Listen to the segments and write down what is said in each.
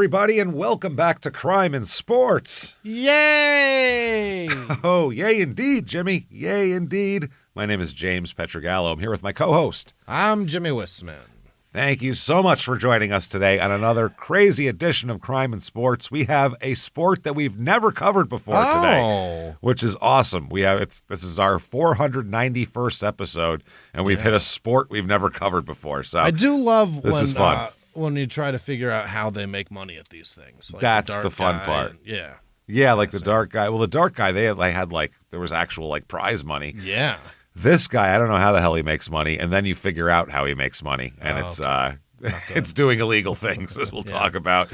everybody, and welcome back to Crime in Sports. Yay! Oh, yay indeed, Jimmie. Yay indeed. My name is James Pietragallo. I'm here with my co-host. I'm Jimmie Whisman. Thank you so much for joining us today on another crazy edition of Crime in Sports. We have a sport that we've never covered before today, which is awesome. This is our 491st episode, and we've hit a sport we've never covered before. So I do love this is fun. When you try to figure out how they make money at these things. Like that's the fun part. Yeah, like the dark guy. Well, the dark guy, there was actual prize money. Yeah. This guy, I don't know how the hell he makes money, and then you figure out how he makes money, and it's doing illegal things, as we'll talk about.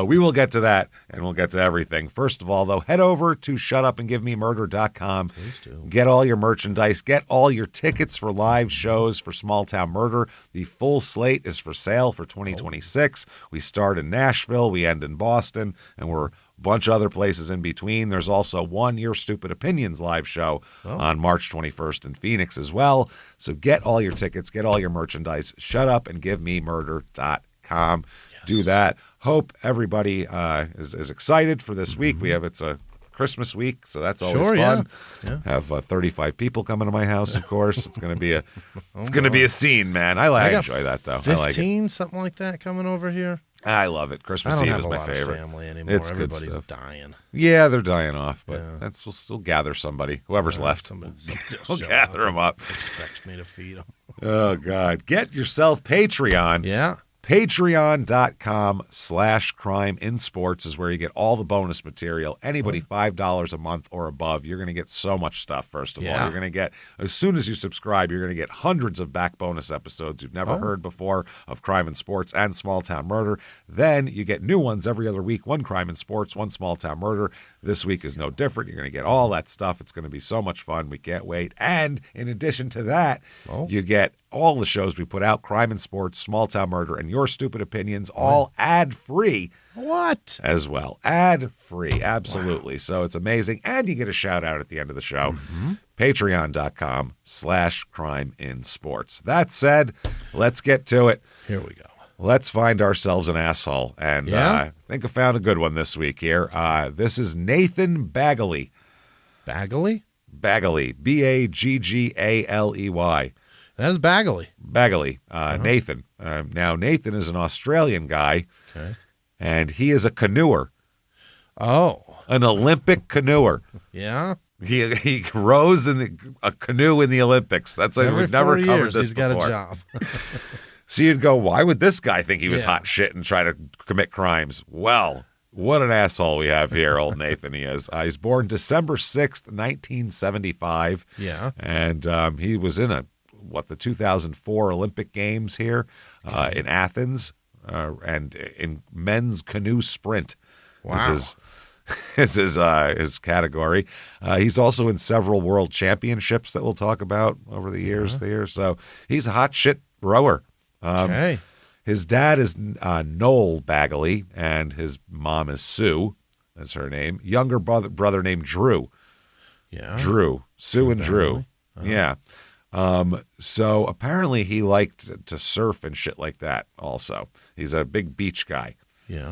We will get to that, and we'll get to everything. First of all, though, head over to shutupandgivememurder.com. Please do. Get all your merchandise. Get all your tickets for live shows for Small Town Murder. The full slate is for sale for 2026. We start in Nashville, we end in Boston, and we're bunch of other places in between. There's also one Your Stupid Opinions live show on March 21st in Phoenix as well. So get all your tickets, get all your merchandise, shutupandgivememurder.com. Yes. Do that. Hope everybody is excited for this week. It's a Christmas week, so that's always fun. Yeah. Have 35 people coming to my house, of course. It's going to be a scene, man. I enjoy that though. 15, I like it. Something like that coming over here. I love it. Christmas Eve is my favorite. Of family anymore. It's Everybody's good stuff. dying. Yeah, they're dying off, but we'll still gather somebody. Whoever's left, we'll gather them up. Expect me to feed them. Oh, God. Get yourself Patreon. Yeah. Patreon.com/CrimeInSports is where you get all the bonus material. Anybody $5 a month or above, you're going to get so much stuff, first of all. You're going to get, as soon as you subscribe, you're going to get hundreds of back bonus episodes you've never heard before of Crime in Sports and Small Town Murder. Then you get new ones every other week, one Crime in Sports, one Small Town Murder. This week is no different. You're going to get all that stuff. It's going to be so much fun. We can't wait. And in addition to that, you get all the shows we put out, Crime in Sports, Small Town Murder, and Your Stupid Opinions, all ad-free. What? As well. Ad-free, absolutely. Wow. So it's amazing. And you get a shout-out at the end of the show. Patreon.com/CrimeInSports. That said, let's get to it. Here we go. Let's find ourselves an asshole. And I think I found a good one this week here. This is Nathan Baggaley. Baggaley? Baggaley. Baggaley. That is Baggaley. Baggaley. Nathan. Now, Nathan is an Australian guy, and he is a canoeer. Oh. An Olympic canoeer. Yeah? He rows in a canoe in the Olympics. That's why we've never covered this before. He's got a job. So you'd go, why would this guy think he was hot shit and try to commit crimes? Well, what an asshole we have here, old Nathan he is. He's born December 6th, 1975. Yeah. And he was in the 2004 Olympic Games here in Athens and in men's canoe sprint. Wow. Is his category. He's also in several world championships that we'll talk about over the years there. So he's a hot shit rower. His dad is Noel Baggaley, and his mom is Sue. That's her name. Younger brother named Drew. Yeah. Drew. Sue and Drew. Yeah. So apparently he liked to surf and shit like that also. He's a big beach guy. Yeah.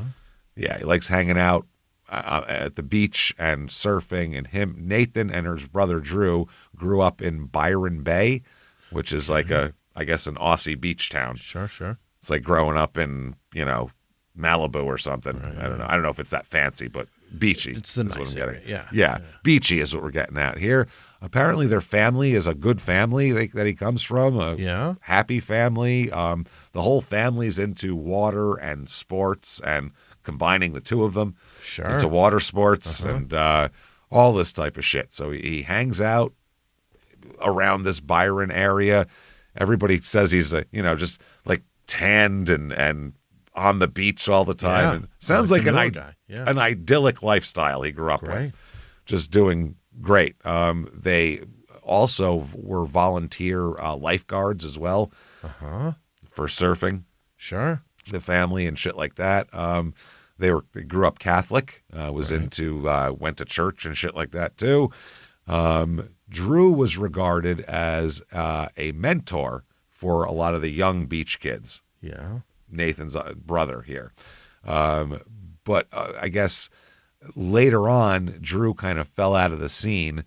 Yeah, he likes hanging out at the beach and surfing. And Nathan and his brother Drew grew up in Byron Bay, which is like an Aussie beach town. Sure. It's like growing up in, Malibu or something. Right. I don't know. I don't know if it's that fancy, but beachy. It's the nice area. Yeah. Beachy is what we're getting at here. Apparently their family is a good family that he comes from, a happy family. The whole family's into water and sports and combining the two of them into water sports and all this type of shit. So he hangs out around this Byron area. Everybody says he's, just like tanned and on the beach all the time. Yeah. And sounds like an idyllic lifestyle he grew up with. Just doing great. They also were volunteer lifeguards as well for surfing. Sure. The family and shit like that. They grew up Catholic, went to church and shit like that too. Drew was regarded as a mentor for a lot of the young beach kids. Yeah. Nathan's brother here. But I guess later on, Drew kind of fell out of the scene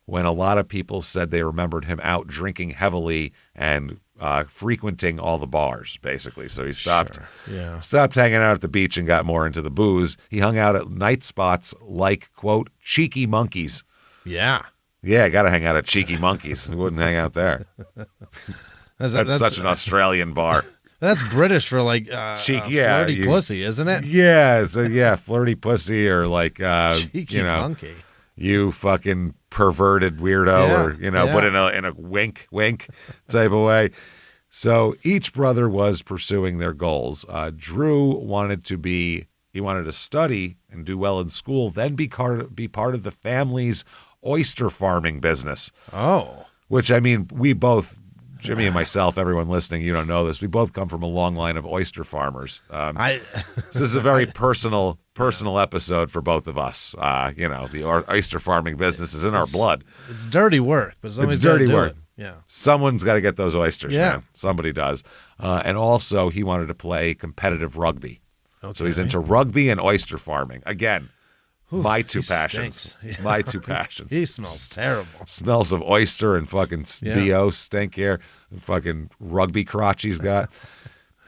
when a lot of people said they remembered him out drinking heavily and frequenting all the bars, basically. So he stopped hanging out at the beach and got more into the booze. He hung out at night spots like, quote, cheeky monkeys. Yeah. Yeah, got to hang out at Cheeky Monkeys. Who wouldn't hang out there? That's such an Australian bar. That's British for like flirty pussy, isn't it? Yeah, it's flirty pussy or like Cheeky monkey. You fucking perverted weirdo, or but in a wink type of way. So each brother was pursuing their goals. Drew wanted to study and do well in school, then be part of the family's oyster farming business. Oh. Which, I mean, we both, Jimmie and myself, everyone listening, you don't know this, we both come from a long line of oyster farmers. This is a very personal episode for both of us. The oyster farming business is in our blood. It's dirty work, but it's dirty work. Yeah. Someone's got to get those oysters, man. Somebody does. And also, he wanted to play competitive rugby. Okay. So he's into rugby and oyster farming. Again, my two passions. My two passions. He smells terrible. Smells of oyster and fucking BO stink here. Fucking rugby crotch he's got.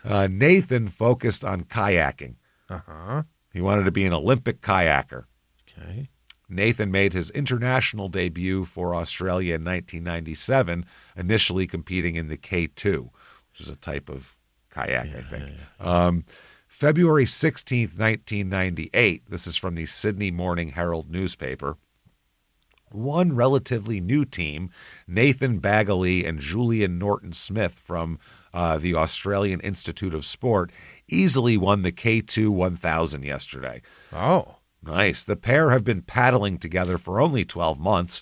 Nathan focused on kayaking. Uh-huh. He wanted to be an Olympic kayaker. Okay. Nathan made his international debut for Australia in 1997, initially competing in the K2, which is a type of kayak, I think. Yeah. February 16th, 1998, this is from the Sydney Morning Herald newspaper. One relatively new team, Nathan Baggaley and Julian Norton-Smith from the Australian Institute of Sport, easily won the K2 1000 yesterday. Oh. Nice. The pair have been paddling together for only 12 months,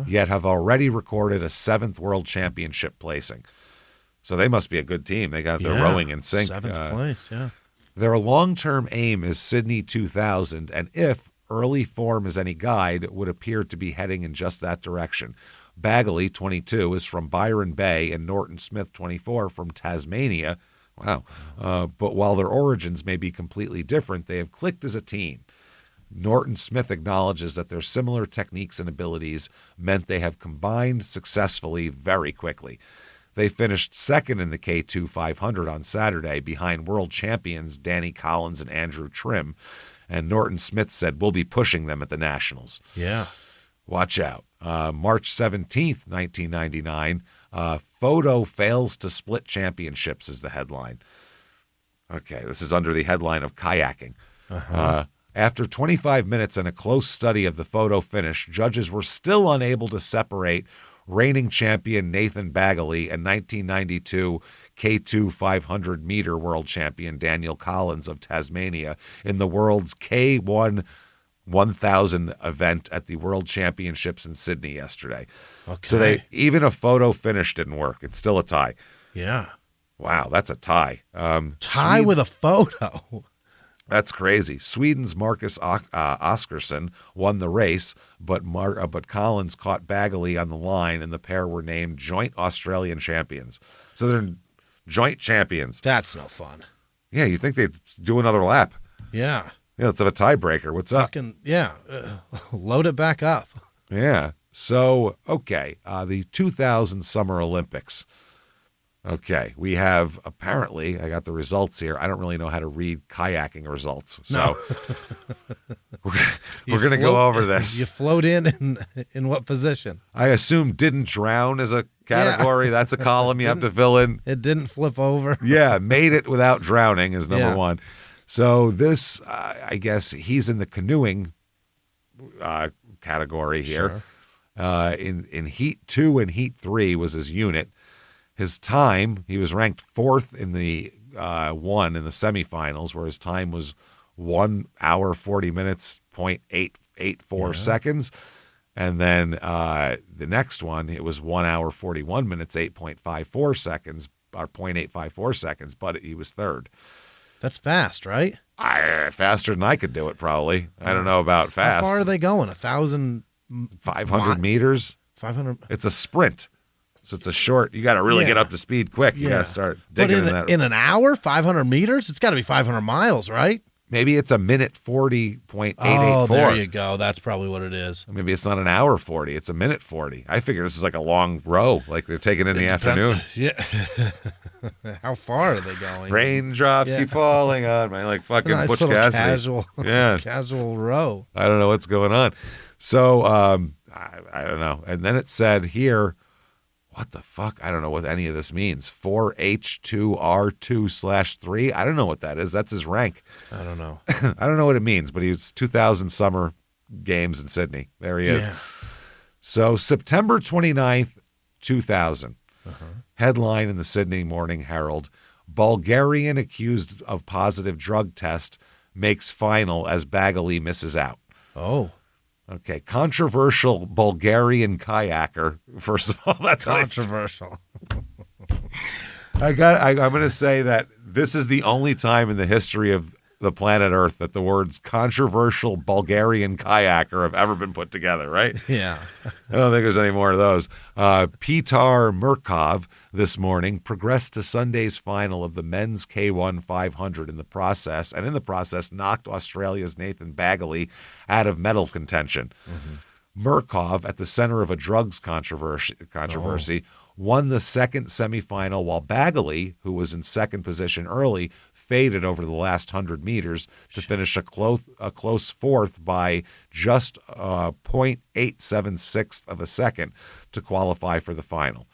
yet have already recorded a 7th World Championship placing. So they must be a good team. They got their rowing in sync. 7th place, yeah. Their long-term aim is Sydney 2000, and if early form is any guide, would appear to be heading in just that direction. Baggaley, 22, is from Byron Bay, and Norton-Smith, 24, from Tasmania. Wow. But while their origins may be completely different, they have clicked as a team. Norton-Smith acknowledges that their similar techniques and abilities meant they have combined successfully very quickly. They finished second in the K2 500 on Saturday behind world champions Danny Collins and Andrew Trim. And Norton-Smith said, we'll be pushing them at the Nationals. Yeah. Watch out. March 17th, 1999, photo fails to split championships is the headline. Okay, this is under the headline of kayaking. After 25 minutes and a close study of the photo finish, judges were still unable to separate reigning champion Nathan Baggaley and 1992 K2 500-meter world champion Daniel Collins of Tasmania in the world's K1 1000 event at the World Championships in Sydney yesterday. Okay. So even a photo finish didn't work. It's still a tie. Yeah. Wow, that's a tie. Tie with a photo. That's crazy. Sweden's Marcus Oskarsson won the race, but Collins caught Baggaley on the line, and the pair were named joint Australian champions. So they're joint champions. That's no fun. Yeah, you think they'd do another lap. Yeah. Yeah, let's have a tiebreaker. What's up? Load it back up. Yeah. So, okay, the 2000 Summer Olympics. Okay, we have apparently, I got the results here. I don't really know how to read kayaking results. So we're going to go over this. You float in what position? I assume didn't drown as a category. Yeah. That's a column you have to fill in. It didn't flip over. Yeah, made it without drowning is number one. So this, I guess he's in the canoeing category here. Sure. In Heat 2 and Heat 3 was his unit. His time, he was ranked 4th in the one in the semifinals, where his time was 1 hour, 40 minutes, 0.884 seconds. And then the next one, it was 1 hour, 41 minutes, 8.54 seconds, or 0.854 seconds, but he was 3rd. That's fast, right? Faster than I could do it, probably. I don't know about fast. How far are they going? 1,000? 500 meters? 500? It's a sprint. So it's a short, you got to really get up to speed quick. You got to start digging in that. In an hour, 500 meters? It's got to be 500 miles, right? Maybe it's a minute 40.884. Oh, there you go. That's probably what it is. Maybe it's not an hour 40. It's a minute 40. I figure this is like a long row, like they're taking in the afternoon. Yeah. How far are they going? Raindrops keep falling on my like fucking nice Butch little Cassidy. casual row. I don't know what's going on. So I don't know. And then it said here, what the fuck? I don't know what any of this means. 4H2R2/3. I don't know what that is. That's his rank. I don't know. I don't know what it means, but he was 2000 Summer Games in Sydney. There he is. Yeah. So September 29th, 2000. Headline in the Sydney Morning Herald: Bulgarian accused of positive drug test makes final as Baggaley misses out. Oh. Okay, controversial Bulgarian kayaker. First of all, that's controversial. I'm going to say that this is the only time in the history of the planet Earth that the words controversial Bulgarian kayaker have ever been put together, right? Yeah. I don't think there's any more of those. Pietragallo this morning progressed to Sunday's final of the men's K1 500 in the process knocked Australia's Nathan Baggaley out of medal contention. Murkov, at the center of a drugs controversy, won the second semifinal, while Baggaley, who was in second position early, faded over the last 100 meters to finish a close fourth by just 0.876 of a second to qualify for the final.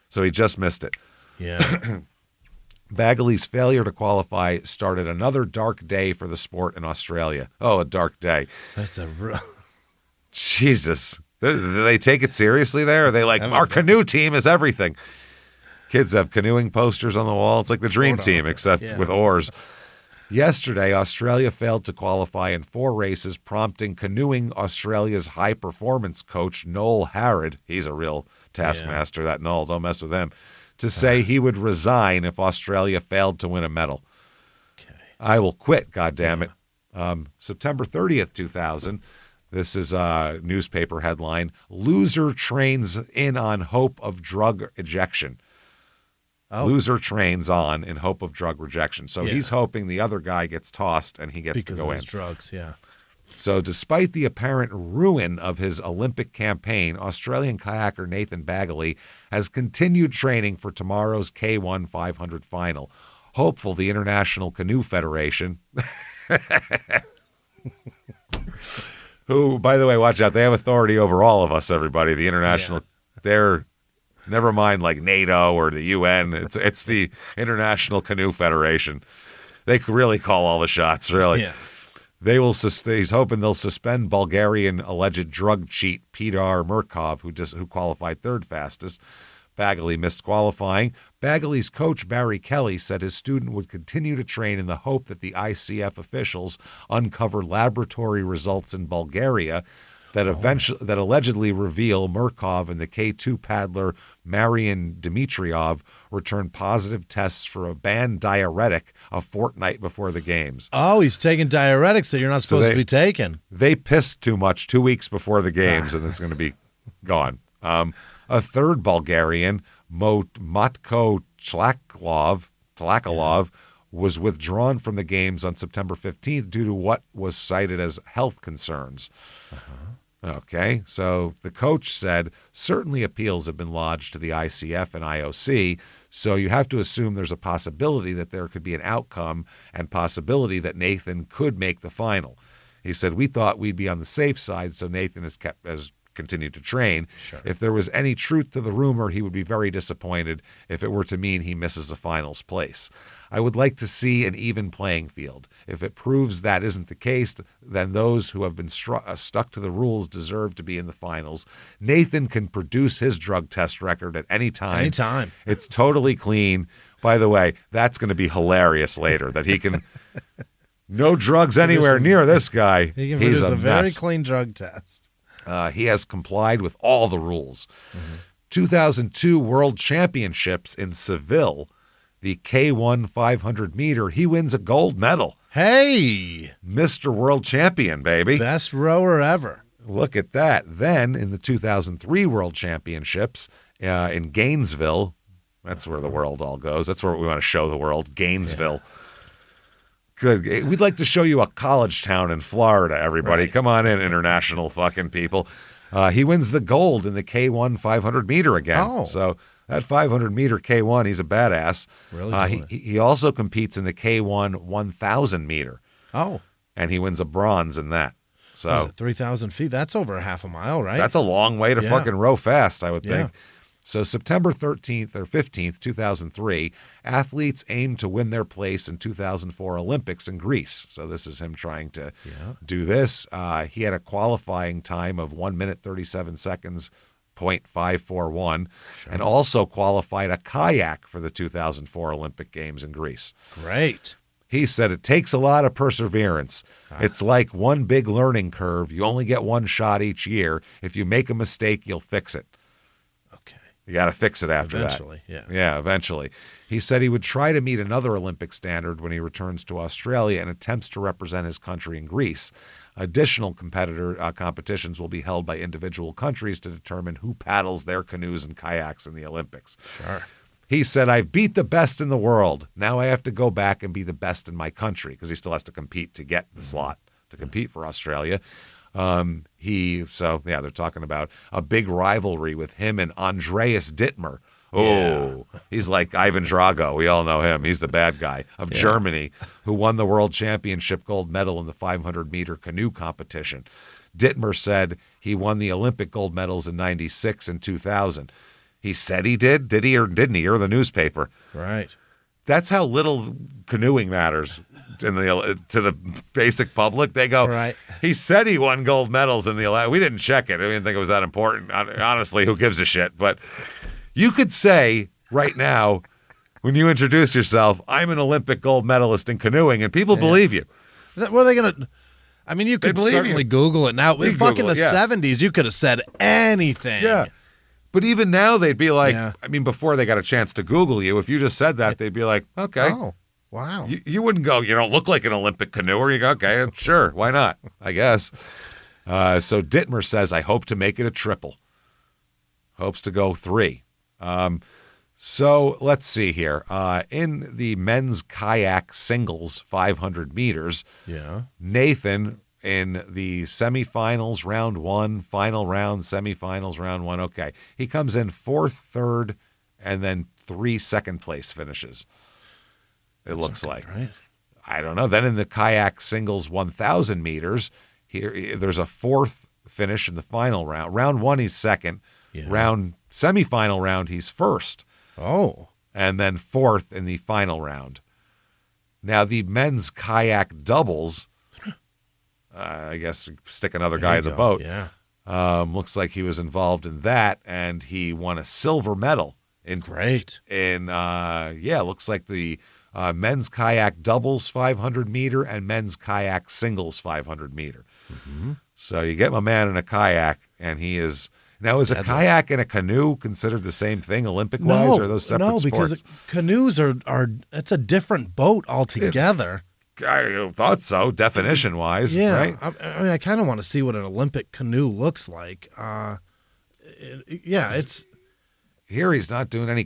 So he just missed it. Yeah. Baggaley's failure to qualify started another dark day for the sport in Australia. Oh, a dark day. That's a real... Jesus. Do they take it seriously there? Are they like, our canoe team is everything? Kids have canoeing posters on the wall. It's like the dream team, except with oars. Yesterday, Australia failed to qualify in 4 races, prompting Canoeing Australia's high-performance coach, Noel Harrod, he's a real taskmaster, that Noel, don't mess with him, to say he would resign if Australia failed to win a medal. Okay. I will quit, goddammit. September 30th, 2000, this is a newspaper headline, loser trains in on hope of drug ejection. Loser trains on in hope of drug rejection. So he's hoping the other guy gets tossed and he gets to go in. Because of drugs, yeah. So despite the apparent ruin of his Olympic campaign, Australian kayaker Nathan Baggaley has continued training for tomorrow's K1 500 final. Hopeful the International Canoe Federation, who, by the way, watch out, they have authority over all of us, everybody. The International, they're... Never mind like NATO or the UN. It's the International Canoe Federation. They really call all the shots, really. Yeah. He's hoping they'll suspend Bulgarian alleged drug cheat Petar Murkov, who qualified third fastest. Baggaley missed qualifying. Baggaley's coach, Barry Kelly, said his student would continue to train in the hope that the ICF officials uncover laboratory results in Bulgaria that allegedly reveal Murkov and the K2 paddler Marian Dimitriov returned positive tests for a banned diuretic a fortnight before the games. Oh, he's taking diuretics that you're not supposed to be taking. They pissed too much 2 weeks before the games, and it's going to be gone. A third Bulgarian, Motko Tlakalov, was withdrawn from the games on September 15th due to what was cited as health concerns. Okay, so the coach said certainly appeals have been lodged to the ICF and IOC, so you have to assume there's a possibility that there could be an outcome and possibility that Nathan could make the final. He said, we thought we'd be on the safe side, so Nathan has continued to train. Sure. If there was any truth to the rumor, he would be very disappointed if it were to mean he misses a finals place. I would like to see an even playing field. If it proves that isn't the case, then those who have been stuck to the rules deserve to be in the finals. Nathan can produce his drug test record at any time. Anytime. It's totally clean. By the way, that's going to be hilarious later, that he can... No drugs anywhere near this guy. He can He's produce a very mess. Clean drug test. He has complied with all the rules. 2002 World Championships in Seville, the K1 500 meter, he wins a gold medal. Hey! Mr. World Champion, baby. Best rower ever. Look at that. Then in the 2003 World Championships in Gainesville, that's where the world all goes. That's where we want to show the world, Gainesville. Good. We'd like to show you a college town in Florida, everybody. Right. Come on in, international fucking people. He wins the gold in the K1 500 meter again. Oh. So that 500 meter K1, he's a badass. Really? He also competes in the K1 1000 meter. Oh. And he wins a bronze in that. What is So it, 3,000 feet? That's over a half a mile, right? that's a long way to Yeah. fucking row fast, I would Yeah. think. So September 13th or 15th, 2003, athletes aim to win their place in 2004 Olympics in Greece. So this is him trying to do this. He had a qualifying time of 1 minute 37 seconds, .541, and also qualified a kayak for the 2004 Olympic Games in Greece. Great. He said it takes a lot of perseverance. It's like one big learning curve. You only get one shot each year. If you make a mistake, you'll fix it. Okay. You got to fix it after Eventually, that. yeah. Yeah, eventually. He said he would try to meet another Olympic standard when he returns to Australia and attempts to represent his country in Greece. Additional competitions will be held by individual countries to determine who paddles their canoes and kayaks in the Olympics. Sure. He said, I've beat the best in the world. Now I have to go back and be the best in my country because he still has to compete to get the slot to compete for Australia. They're talking about a big rivalry with him and Andreas Dittmer. Oh, he's like Ivan Drago. We all know him. He's the bad guy of Germany who won the world championship gold medal in the 500-meter canoe competition. Dittmer said he won the Olympic gold medals in 96 and 2000. He said he did. Did he or didn't he? Or the newspaper. Right. That's how little canoeing matters to the basic public. They go, Right. He said he won gold medals in the Olympics. We didn't check it. I didn't think it was that important. Honestly, who gives a shit? But you could say right now, when you introduce yourself, I'm an Olympic gold medalist in canoeing, and people believe you. What are they going to... I mean, you could believe certainly you. Google it now. You can Fuck in Google the it, yeah. 70s, you could have said anything. Yeah. But even now, they'd be like, Yeah. I mean, before they got a chance to Google you, if you just said that, they'd be like, okay. Oh, wow. You wouldn't go, you don't look like an Olympic canoeer. You go, okay, sure, why not? I guess. So Dittmer says, I hope to make it a triple. Hopes to go 3. So let's see here. In the men's kayak singles 500 meters, Yeah. Nathan in the semifinals, round 1, final round, semifinals, round 1. Okay. He comes in 4th, 3rd, and then 3 second-place finishes. It looks like. Right. I don't know. Then in the kayak singles 1,000 meters, here there's a 4th finish in the final round. Round 1, he's 2nd. Yeah. Semifinal round, he's 1st. Oh. And then 4th in the final round. Now, the men's kayak doubles, I guess stick another guy in the boat. Yeah. Looks like he was involved in that, and he won a silver medal. Great. Looks like the men's kayak doubles 500 meter and men's kayak singles 500 meter. Mm-hmm. So you get my man in a kayak, and he is now. Is a kayak and a canoe considered the same thing Olympic wise, or are those separate sports? No, because canoes are it's a different boat altogether. I thought so, definition wise. Yeah, right? I mean, I kind of want to see what an Olympic canoe looks like. It's Here he's not doing any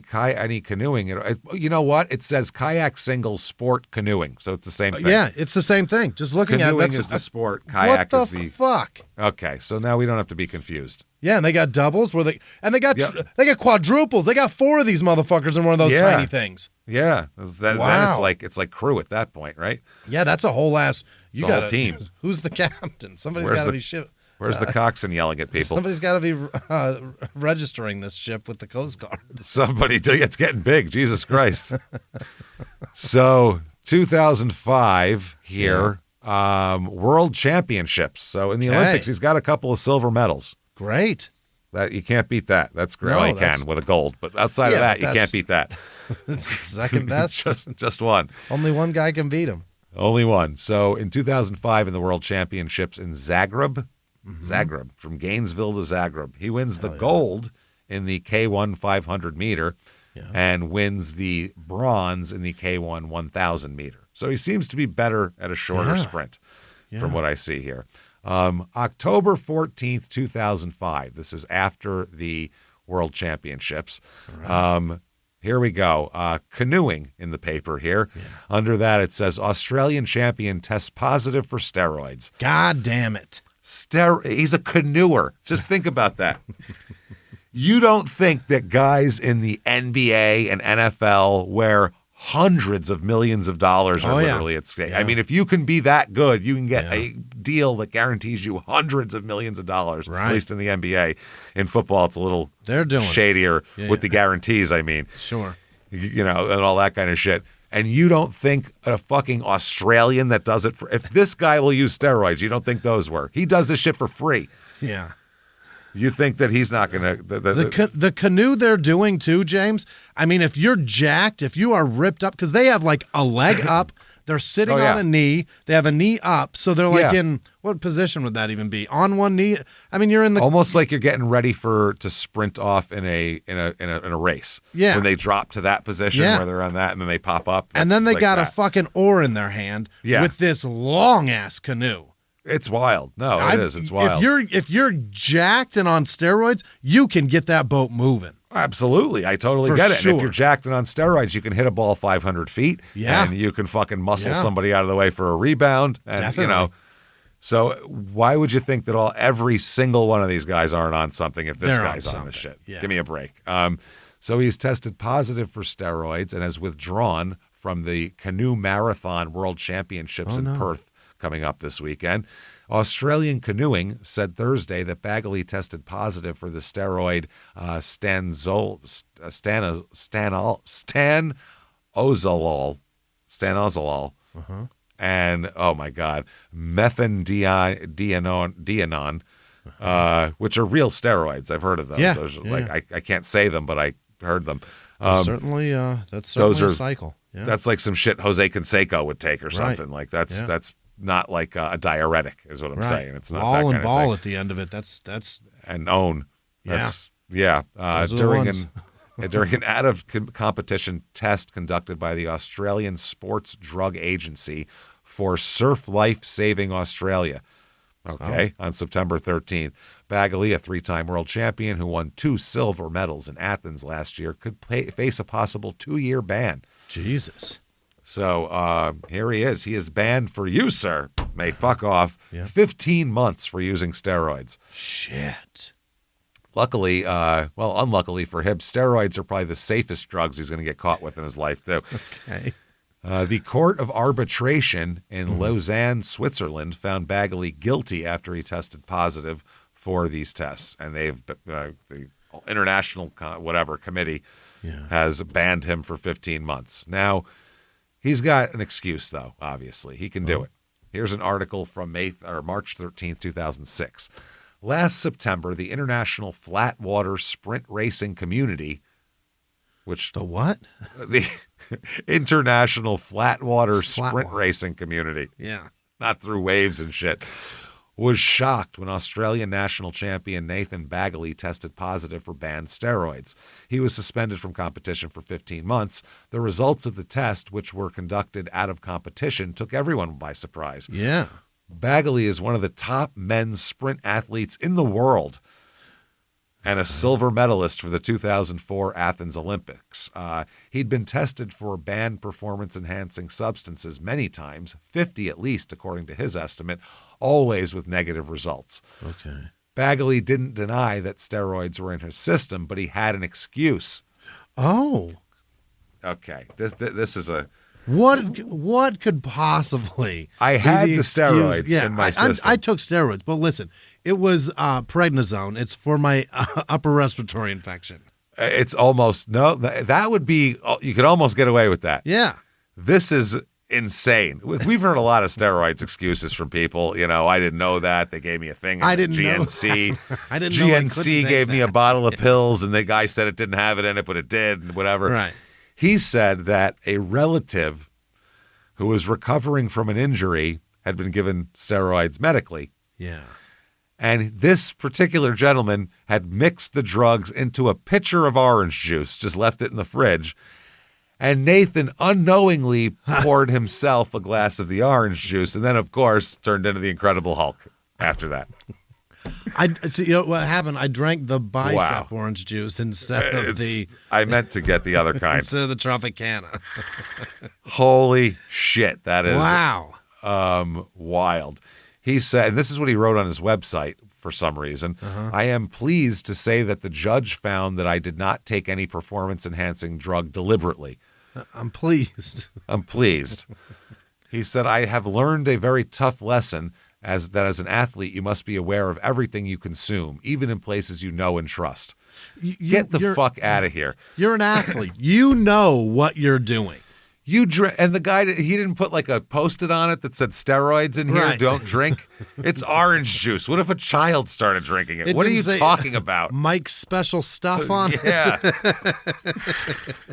canoeing. You know what? It says kayak singles sport canoeing, so it's the same thing. yeah, it's the same thing. Just looking Canoeing at is the sport. What Kayak the is the fuck? Okay, so now we don't have to be confused. Yeah, and they got doubles where they got Yep. they got quadruples. They got 4 of these motherfuckers in one of those Yeah. tiny things. Yeah, then Wow. it's like crew at that point, right? Yeah, that's a whole ass. You It's a got whole team. Who's the captain? Somebody's Where's got to the- be ship. Where's the coxswain yelling at people? Somebody's got to be registering this ship with the Coast Guard. It's getting big. Jesus Christ. So 2005 here, World Championships. So in the Okay. Olympics, he's got a couple of silver medals. Great. That you can't beat that. That's great. No, Well, you that's- can with a gold, but outside Yeah, of that, but you can't that's- beat that. It's second best. just one. Only one guy can beat him. Only one. So in 2005 in the World Championships in Zagreb, from Gainesville to Zagreb, he wins the gold in the K1 500 meter and wins the bronze in the K1 1000 meter. So he seems to be better at a shorter sprint from what I see here. October 14th, 2005. This is after the World Championships. Here we go. Canoeing in the paper here. Yeah. Under that, it says Australian champion tests positive for steroids. God damn it. He's a canoeer. Just think about that. You don't think that guys in the NBA and NFL where hundreds of millions of dollars are literally at stake. Yeah. I mean, if you can be that good, you can get a deal that guarantees you hundreds of millions of dollars, at least in the NBA. In football, it's a little shadier with the guarantees, I mean. Sure. You know, and all that kind of shit. And you don't think a fucking Australian that does it if this guy will use steroids, you don't think those were. He does this shit for free. Yeah. You think that he's not going to... The canoe they're doing too, James, I mean, if you're jacked, if you are ripped up, because they have like a leg up, they're sitting on a knee, they have a knee up, so they're like in... What position would that even be? On one knee? I mean, you're in the... Almost like you're getting ready to sprint off in a race. Yeah. When they drop to that position where they're on that and then they pop up. And then they got a fucking oar in their hand with this long-ass canoe. It's wild. No, it is. It's wild. If you're jacked and on steroids, you can get that boat moving. Absolutely. I totally get it. Sure. And if you're jacked and on steroids, you can hit a ball 500 feet. Yeah. And you can fucking muscle somebody out of the way for a rebound. And, Definitely. you know, so why would you think that every single one of these guys aren't on something if this guy's on this shit? Yeah. Give me a break. So he's tested positive for steroids and has withdrawn from the Canoe Marathon World Championships in Perth coming up this weekend. Australian Canoeing said Thursday that Baggaley tested positive for the steroid stanozolol, and oh my god, methandienone, which are real steroids. I've heard of those. I can't say them, but I heard them. That's certainly a cycle. Yeah. That's like some shit Jose Canseco would take or something. Like that's not like a diuretic, is what I'm saying. It's not ball that kind and ball of at the end of it. That's and own. That's during an out of competition test conducted by the Australian Sports Drug Agency for Surf Life Saving Australia. On September 13th, Baggaley, a 3-time world champion who won 2 silver medals in Athens last year, could face a possible 2-year ban. Jesus. So here he is. He is banned for you, sir. May fuck off. 15 months for using steroids. Shit. Luckily, unluckily for him, steroids are probably the safest drugs he's going to get caught with in his life, too. Okay. The Court of Arbitration in Lausanne, Switzerland, found Baggaley guilty after he tested positive for these tests. And the international committee has banned him for 15 months. Now, he's got an excuse, though, obviously. He can do it. Here's an article from March 13th, 2006. Last September, the International Flatwater Sprint Racing Community, which... The what? The International Flatwater Sprint Racing Community. Yeah. Not through waves and shit. Was shocked when Australian national champion Nathan Baggaley tested positive for banned steroids. He was suspended from competition for 15 months. The results of the test, which were conducted out of competition, took everyone by surprise. Yeah. Baggaley is one of the top men's sprint athletes in the world and a silver medalist for the 2004 Athens Olympics. He'd been tested for banned performance-enhancing substances many times, 50 at least, according to his estimate, always with negative results. Okay. Baggaley didn't deny that steroids were in his system, but he had an excuse. Oh. Okay. This is a... What could possibly? I had the steroids in my system. I took steroids, but listen, it was prednisone. It's for my upper respiratory infection. It's almost that would be, you could almost get away with that. Yeah, this is insane. We've heard a lot of steroids excuses from people. You know, I didn't know that they gave me a thing. I didn't GNC. know. I didn't GNC know gave me a bottle of pills, and the guy said it didn't have it in it, but it did, and whatever. Right. He said that a relative who was recovering from an injury had been given steroids medically. Yeah. And this particular gentleman had mixed the drugs into a pitcher of orange juice, just left it in the fridge. And Nathan unknowingly poured himself a glass of the orange juice and then, of course, turned into the Incredible Hulk after that. So, you know what happened? I drank the bicep orange juice instead of I meant to get the other kind. instead of the Tropicana. Holy shit, that is wow. Wild. He said, and this is what he wrote on his website for some reason. I am pleased to say that the judge found that I did not take any performance-enhancing drug deliberately. I'm pleased. I'm pleased. He said, I have learned a very tough lesson as an athlete, you must be aware of everything you consume, even in places you know and trust. Get the fuck out of here. You're an athlete. You know what you're doing. And the guy, he didn't put like a Post-it on it that said steroids in here, don't drink. It's orange juice. What if a child started drinking it? What are you talking about? Mike's special stuff on it? Yeah.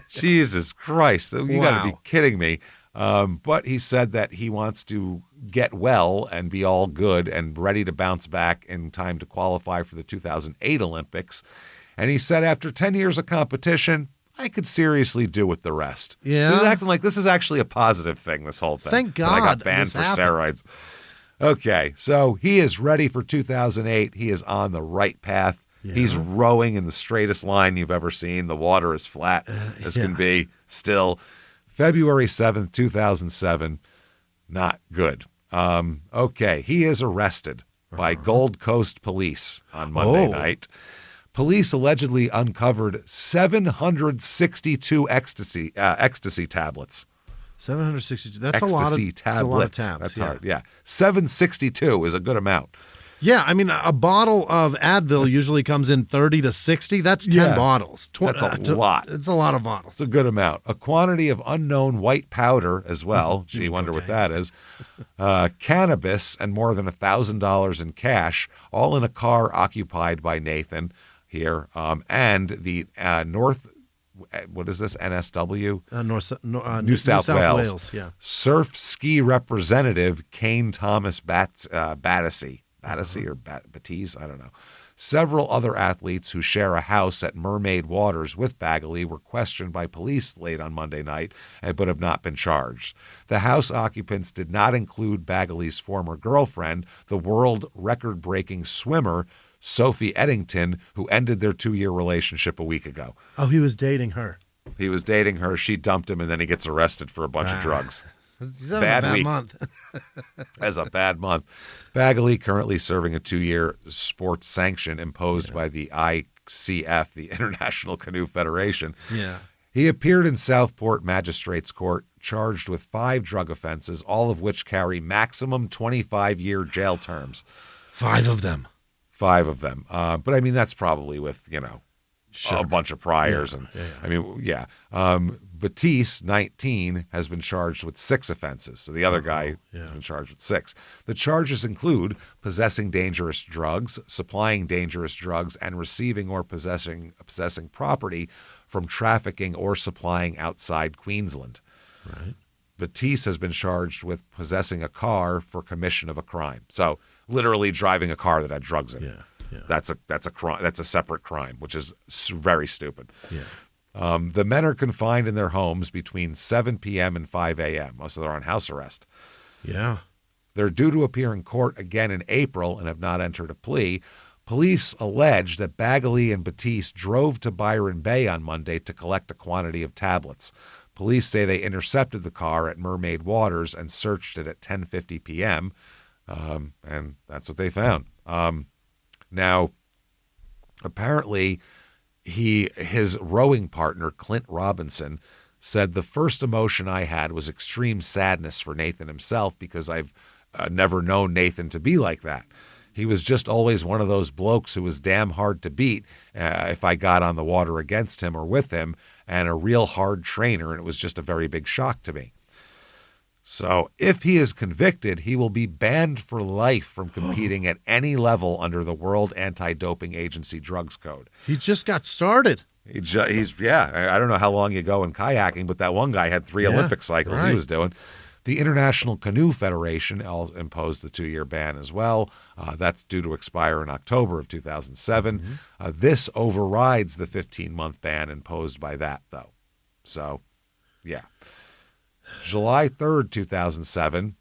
Jesus Christ. You got to be kidding me. But he said that he wants to get well and be all good and ready to bounce back in time to qualify for the 2008 Olympics. And he said after 10 years of competition, I could seriously do with the rest. Yeah. He was acting like this is actually a positive thing, this whole thing. Thank God I got banned for steroids. Okay, so he is ready for 2008. He is on the right path. Yeah. He's rowing in the straightest line you've ever seen. The water is flat as can be still. February 7th, 2007, not good. Okay, he is arrested by Gold Coast police on Monday night. Police allegedly uncovered 762 ecstasy tablets. 762. That's ecstasy tablets. That's a lot of tabs. That's hard. Yeah, 762 is a good amount. Yeah, I mean, a bottle of Advil usually comes in 30 to 60. That's 10 bottles. That's a lot. It's a lot of bottles. It's a good amount. A quantity of unknown white powder as well. Gee, wonder what that is. Cannabis and more than $1,000 in cash, all in a car occupied by Nathan here. And the what is this, NSW? New South Wales. Yeah. Surf ski representative Kane Thomas Battersea. Or Batiste, I don't know. Several other athletes who share a house at Mermaid Waters with Baggaley were questioned by police late on Monday night, but have not been charged. The house occupants did not include Baggaley's former girlfriend, the world record-breaking swimmer, Sophie Eddington, who ended their 2-year relationship a week ago. Oh, he was dating her. He was dating her. She dumped him, and then he gets arrested for a bunch of drugs. He's having a bad month. Has a bad month. Baggaley currently serving a 2-year sports sanction imposed by the ICF, the International Canoe Federation. Yeah. He appeared in Southport Magistrates Court charged with 5 drug offenses, all of which carry maximum 25-year jail terms. 5 of them. 5 of them. But I mean, that's probably with, a bunch of priors. Batiste, 19, has been charged with 6 offenses. So the other guy has been charged with 6. The charges include possessing dangerous drugs, supplying dangerous drugs, and receiving or possessing property from trafficking or supplying outside Queensland. Right. Batiste has been charged with possessing a car for commission of a crime. So literally driving a car that had drugs in it. Yeah. That's a crime. That's a separate crime, which is very stupid. Yeah. The men are confined in their homes between 7 p.m. and 5 a.m. So they're on house arrest. Yeah. They're due to appear in court again in April and have not entered a plea. Police allege that Baggaley and Batiste drove to Byron Bay on Monday to collect a quantity of tablets. Police say they intercepted the car at Mermaid Waters and searched it at 10:50 p.m., and that's what they found. Now, apparently, his rowing partner, Clint Robinson, said the first emotion I had was extreme sadness for Nathan himself because I've never known Nathan to be like that. He was just always one of those blokes who was damn hard to beat if I got on the water against him or with him, and a real hard trainer, and it was just a very big shock to me. So if he is convicted, he will be banned for life from competing at any level under the World Anti-Doping Agency Drugs Code. He just got started. I don't know how long you go in kayaking, but that one guy had 3 Olympic cycles he was doing. The International Canoe Federation imposed the 2-year ban as well. That's due to expire in October of 2007. This overrides the 15-month ban imposed by that, though. So, yeah. July 3rd, 2007,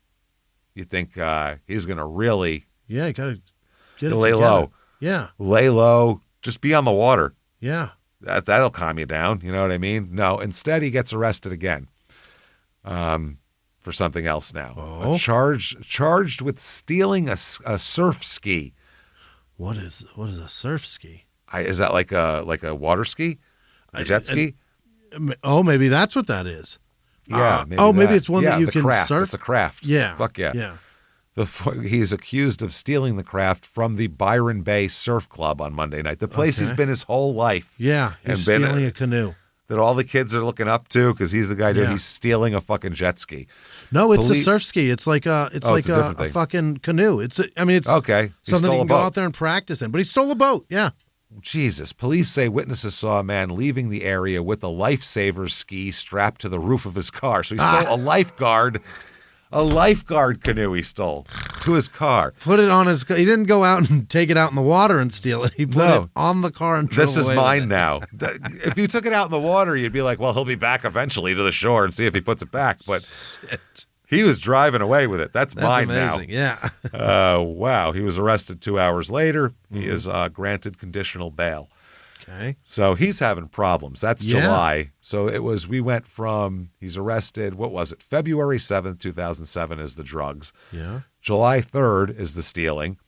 you think he's going to really... Yeah, he got to Get it lay together. low. Yeah. Lay low. Just be on the water. Yeah. That'll calm you down. You know what I mean? No, instead he gets arrested again for something else now. Oh. Charged with stealing a surf ski. What is a surf ski? Is that like a water ski? A jet ski? Maybe that's what that is. Yeah. Maybe it's one that you can craft. surf. It's a craft. Yeah. Fuck yeah. Yeah. He's accused of stealing the craft from the Byron Bay Surf Club on Monday night. The place he's been his whole life. Yeah. He's stealing a canoe. That all the kids are looking up to because he's the guy doing. He's stealing a fucking jet ski. No, it's a surf ski. It's like a fucking canoe. It's okay. Something you can go out there and practice in. But he stole a boat. Yeah. Jesus. Police say witnesses saw a man leaving the area with a lifesaver ski strapped to the roof of his car. So he stole a lifeguard canoe he stole to his car. Put it on his car. He didn't go out and take it out in the water and steal it. He put it on the car and drove away. This is mine now. If you took it out in the water, you'd be like, well, he'll be back eventually to the shore and see if he puts it back. But he was driving away with it. That's mine amazing. Now. Yeah. Wow. He was arrested 2 hours later. He is granted conditional bail. Okay. So he's having problems. That's July. So we went from, he's arrested, what was it? February 7th, 2007 is the drugs. Yeah. July 3rd is the stealing.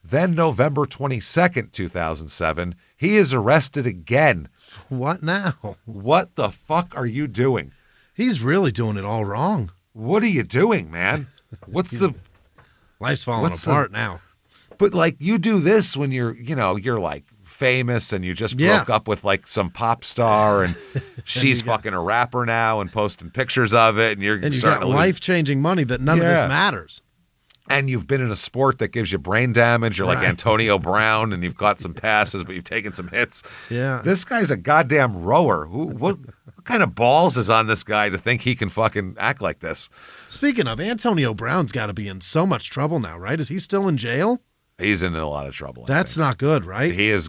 Then November 22nd, 2007, he is arrested again. What now? What the fuck are you doing? He's really doing it all wrong. What are you doing, man? Life's falling apart now. But like you do this when you're like famous and you just broke up with like some pop star and she's fucking a rapper now and posting pictures of it and you got life-changing money that none of this matters. And you've been in a sport that gives you brain damage. You're like Antonio Brown and you've got some passes, but you've taken some hits. Yeah. This guy's a goddamn rower. What kind of balls is on this guy to think he can fucking act like this? Speaking of, Antonio Brown's got to be in so much trouble now, right? Is he still in jail? He's in a lot of trouble. That's not good, right? He is,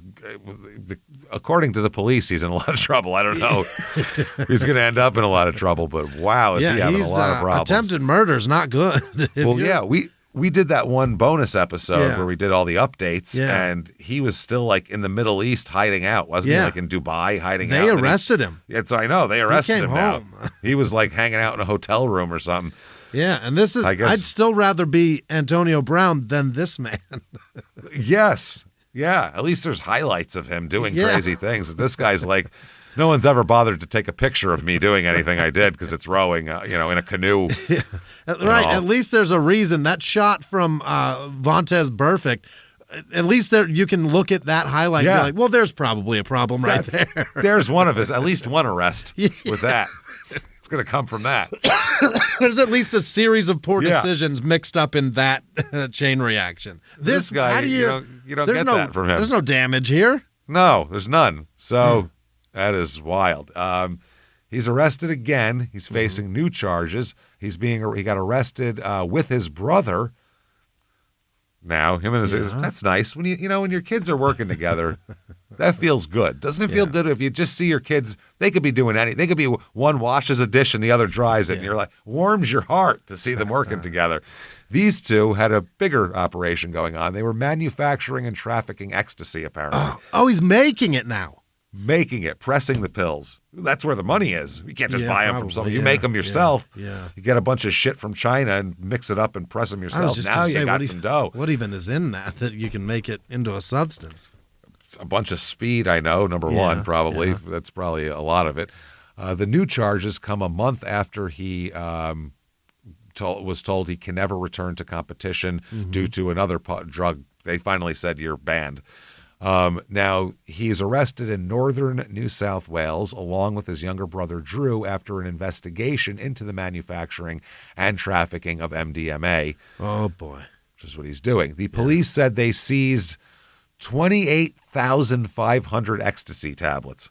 according to the police, he's in a lot of trouble. I don't know. He's going to end up in a lot of trouble, but wow, is he having a lot of problems. Attempted murder's not good. We did that one bonus episode where we did all the updates, and he was still like in the Middle East hiding out, wasn't he? Like in Dubai hiding out. They arrested him. Yes, I know. They arrested him home. now. He was like hanging out in a hotel room or something. Yeah, and this is, I'd still rather be Antonio Brown than this man. Yes. Yeah. At least there's highlights of him doing crazy things. This guy's like, no one's ever bothered to take a picture of me doing anything I did because it's rowing, in a canoe. Right. At least there's a reason. That shot from Vontez Burfict, at least there you can look at that highlight and be like, well, there's probably a problem there. There's at least one arrest with that. It's going to come from that. There's at least a series of poor decisions mixed up in that chain reaction. This guy, how do you don't get that from him. There's no damage here. No, there's none. So that is wild. He's arrested again. He's facing new charges. He got arrested with his brother. Now, him and his that's nice. When when your kids are working together, that feels good. Doesn't it feel good if you just see your kids, they could be doing anything. They could be one washes a dish and the other dries it, and you're like, warms your heart to see them working together. These two had a bigger operation going on. They were manufacturing and trafficking ecstasy, apparently. Oh, he's making it now. Making it, pressing the pills. That's where the money is. You can't just buy them from someone. You Yeah, make them yourself. Yeah. You get a bunch of shit from China and mix it up and press them yourself. Now you got some dough. What even is in that you can make it into a substance? A bunch of speed, I know, number one, probably. Yeah. That's probably a lot of it. The new charges come a month after he was told he can never return to competition due to another drug. They finally said, you're banned. Now, he's arrested in northern New South Wales along with his younger brother Drew after an investigation into the manufacturing and trafficking of MDMA. Oh, boy. Which is what he's doing. The police said they seized 28,500 ecstasy tablets.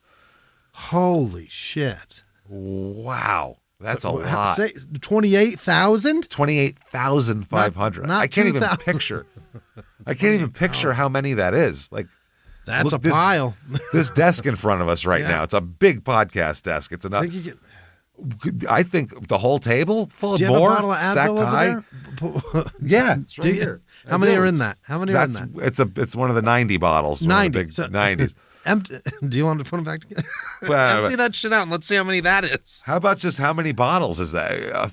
Holy shit. Wow. That's a lot. 28,000? 28,500. I can't even picture. I can't even picture how many that is. Like, that's a pile. This desk in front of us right now. It's a big podcast desk. It's enough. I think the whole table full of Do you have more a bottle of stacked Advil high. over there? Yeah, it's right Do you? here. How many are in that? How many are in that? It's one of the 90 bottles. 90. Big 90s. Do you want to put them back together? Well, Empty that shit out and let's see how many that is. How about just how many bottles is that?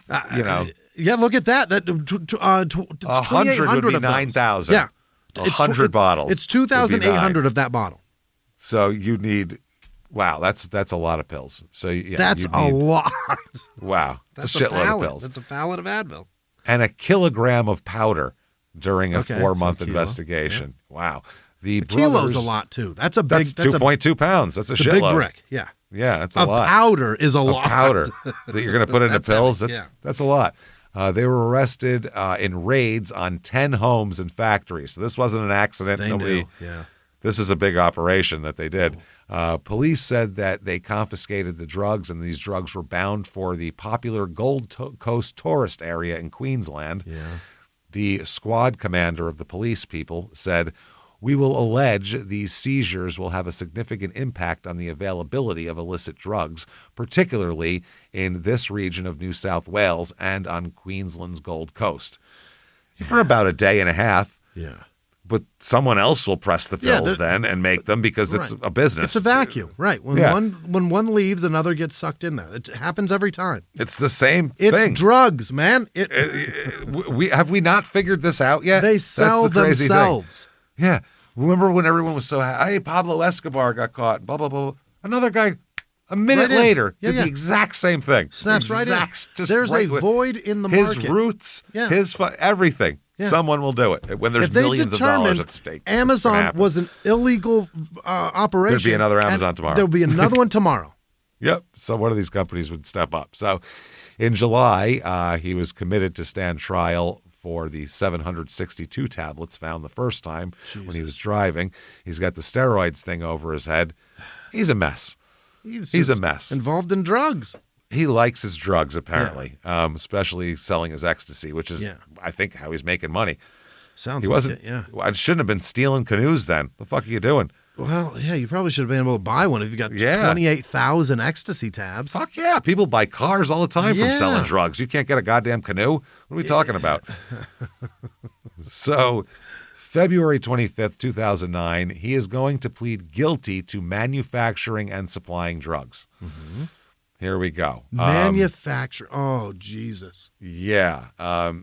Yeah, look at that. That 100 would be 9,000. Yeah, 100 bottles. It's 2,800 of that bottle. So you need. Wow, that's a lot of pills. So yeah, that's a lot. Wow, it's a shitload of pills. That's a pallet of Advil. And a kilogram of powder during a 4-month kilo. Investigation. Yeah. Wow. The kilo's a lot too. That's a big. That's 2.2 pounds. That's a shitload. Big brick. Yeah. Yeah, that's a lot. Powder is a lot. Powder that you're going to put into pills. Heavy. That's a lot. They were arrested in raids on 10 homes and factories. So this wasn't an accident. They knew. Yeah. This is a big operation that they did. Police said that they confiscated the drugs, and these drugs were bound for the popular Gold Coast tourist area in Queensland. Yeah. The squad commander of the police people said, "We will allege these seizures will have a significant impact on the availability of illicit drugs, particularly in this region of New South Wales and on Queensland's Gold Coast." For about a day and a half. Yeah. But someone else will press the pills then and make them because it's a business. It's a vacuum, right? When one leaves, another gets sucked in there. It happens every time. It's the same thing. It's drugs, man. Have we not figured this out yet? They sell themselves. Yeah. Remember when everyone was so happy? Hey, Pablo Escobar got caught. Blah blah blah. Another guy, a minute later, did the exact same thing. Snaps right in. There's a void in the market. His roots, his everything. Yeah. Someone will do it when there's millions of dollars at stake. Amazon was an illegal operation. There'd be another Amazon tomorrow. There'll be another one tomorrow. Yep. So one of these companies would step up. So in July, he was committed to stand trial for the 762 tablets found the first time when he was driving. He's got the steroids thing over his head. He's a mess. He's a mess. Involved in drugs. He likes his drugs, apparently, especially selling his ecstasy, which is, I think, how he's making money. Sounds like it, yeah. I shouldn't have been stealing canoes then. The fuck are you doing? Well, yeah, you probably should have been able to buy one if you got 28,000 ecstasy tabs. Fuck yeah. People buy cars all the time from selling drugs. You can't get a goddamn canoe? What are we talking about? So, February 25th, 2009, he is going to plead guilty to manufacturing and supplying drugs. Mm-hmm. Here we go. Manufacture. Oh, Jesus. Yeah.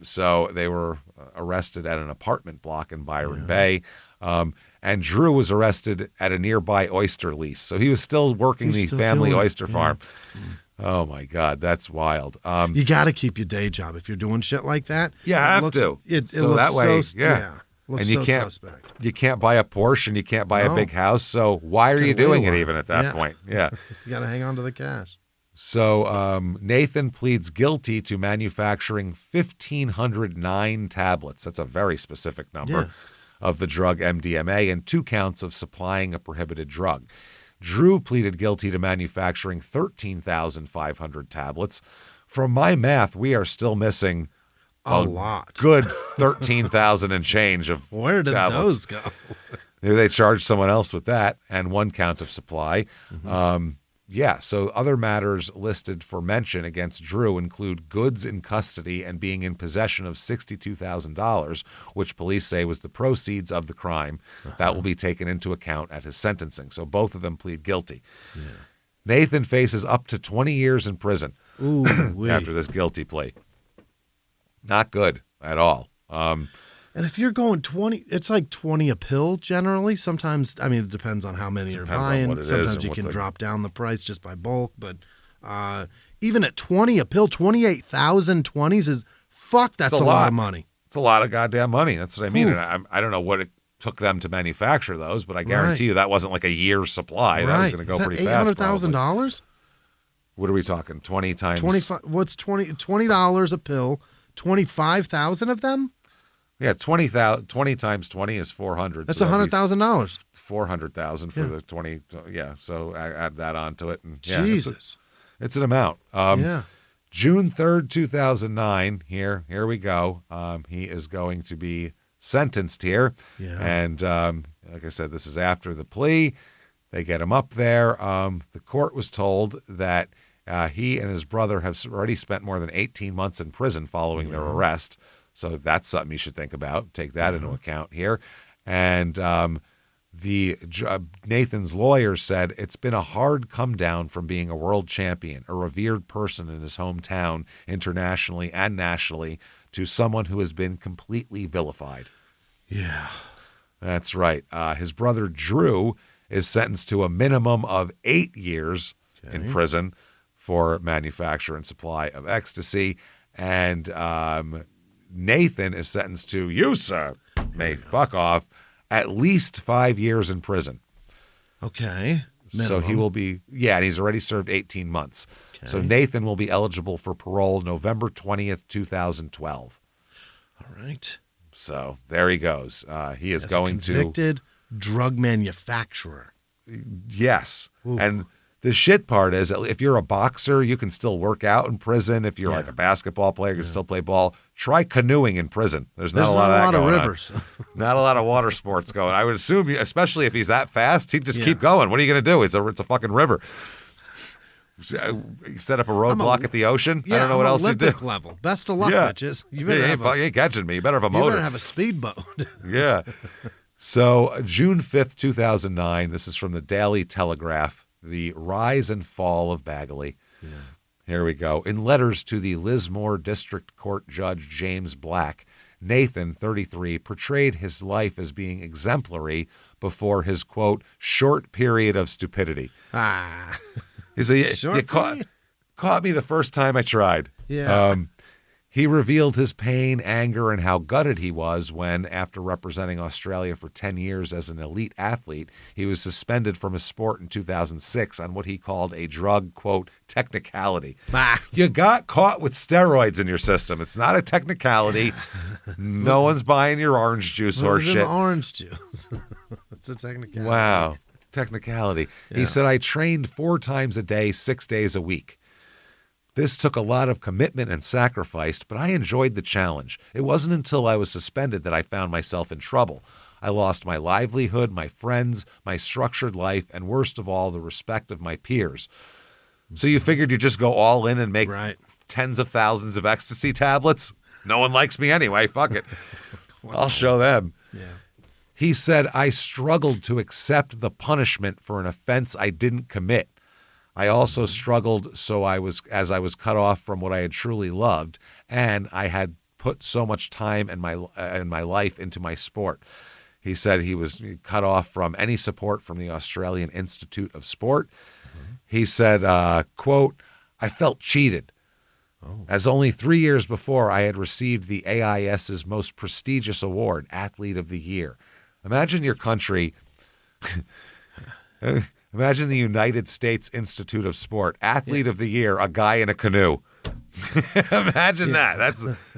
So they were arrested at an apartment block in Byron Bay. And Drew was arrested at a nearby oyster lease. So he was still working the family oyster farm. Oh, my God. That's wild. You got to keep your day job if you're doing shit like that. Yeah, you have to. It looks that way, and you can't buy a Porsche and you can't buy a big house. So why are you doing it even at that point? Yeah. You got to hang on to the cash. So Nathan pleads guilty to manufacturing 1,509 tablets. That's a very specific number of the drug MDMA and 2 counts of supplying a prohibited drug. Drew pleaded guilty to manufacturing 13,500 tablets. From my math, we are still missing a lot. Good 13,000 and change of Where did tablets. Those go? Maybe they charged someone else with that and 1 count of supply. Mm-hmm. So other matters listed for mention against Drew include goods in custody and being in possession of $62,000, which police say was the proceeds of the crime. That will be taken into account at his sentencing. So both of them plead guilty. Yeah. Nathan faces up to 20 years in prison after this guilty plea. Not good at all. And if you're going 20, it's like 20 a pill generally. Sometimes, I mean, it depends on how many you're buying. Sometimes you can drop down the price just by bulk. But even at 20 a pill, 28,000 20s is, that's a lot of money. It's a lot of goddamn money. That's what I mean. And I don't know what it took them to manufacture those, but I guarantee you that wasn't like a year's supply. That was going to go pretty fast. $800,000? What are we talking? 20 times? 25. What's $20 a pill? 25,000 of them? Yeah, 20 times 20 is 400. That's $100,000. 400,000 for the 20. Yeah, so add that onto it. And Jesus. It's an amount. June 3rd, 2009, here we go. He is going to be sentenced here. Yeah. And like I said, this is after the plea. They get him up there. The court was told that He and his brother have already spent more than 18 months in prison following their arrest. So that's something you should think about. Take that into account here. And Nathan's lawyer said it's been a hard come down from being a world champion, a revered person in his hometown, internationally and nationally, to someone who has been completely vilified. Yeah. That's right. His brother Drew is sentenced to a minimum of 8 years in prison for manufacture and supply of ecstasy. And Nathan is sentenced to, you, sir, may fuck off, at least 5 years in prison. Okay. Minimum. So he will be, and he's already served 18 months. Okay. So Nathan will be eligible for parole November 20th, 2012. All right. So there he goes. He is going to convicted drug manufacturer. Yes. Ooh. And the shit part is, if you're a boxer, you can still work out in prison. If you're like a basketball player, you can still play ball. Try canoeing in prison. There's not a lot of that going rivers. Not a lot of water sports going. I would assume, especially if he's that fast, he'd just keep going. What are you going to do? It's a fucking river. Set up a roadblock at the ocean. I don't know what else you do. Level. Best of luck, bitches. You ain't catching me. You better have a motor. You better have a speedboat. Yeah. So June 5th, 2009. This is from the Daily Telegraph. The rise and fall of Baggaley. Yeah. Here we go. In letters to the Lismore District Court Judge James Black, Nathan, 33, portrayed his life as being exemplary before his, quote, short period of stupidity. He said, you caught me the first time I tried. Yeah. He revealed his pain, anger, and how gutted he was when, after representing Australia for 10 years as an elite athlete, he was suspended from his sport in 2006 on what he called a drug, quote, technicality. You got caught with steroids in your system. It's not a technicality. No one's buying your orange juice horse shit. Orange juice. It's a technicality. Wow. Technicality. Yeah. He said, I trained 4 times a day, 6 days a week. This took a lot of commitment and sacrifice, but I enjoyed the challenge. It wasn't until I was suspended that I found myself in trouble. I lost my livelihood, my friends, my structured life, and worst of all, the respect of my peers. So you figured you'd just go all in and make tens of thousands of ecstasy tablets? No one likes me anyway. Fuck it. I'll show them. Yeah. He said, I struggled to accept the punishment for an offense I didn't commit. I also struggled as I was cut off from what I had truly loved, and I had put so much time and my life into my sport. He said he was cut off from any support from the Australian Institute of Sport. Mm-hmm. He said, quote, I felt cheated. As only 3 years before, I had received the AIS's most prestigious award, Athlete of the Year. Imagine your country... Imagine the United States Institute of Sport, Athlete of the Year, a guy in a canoe. Imagine that.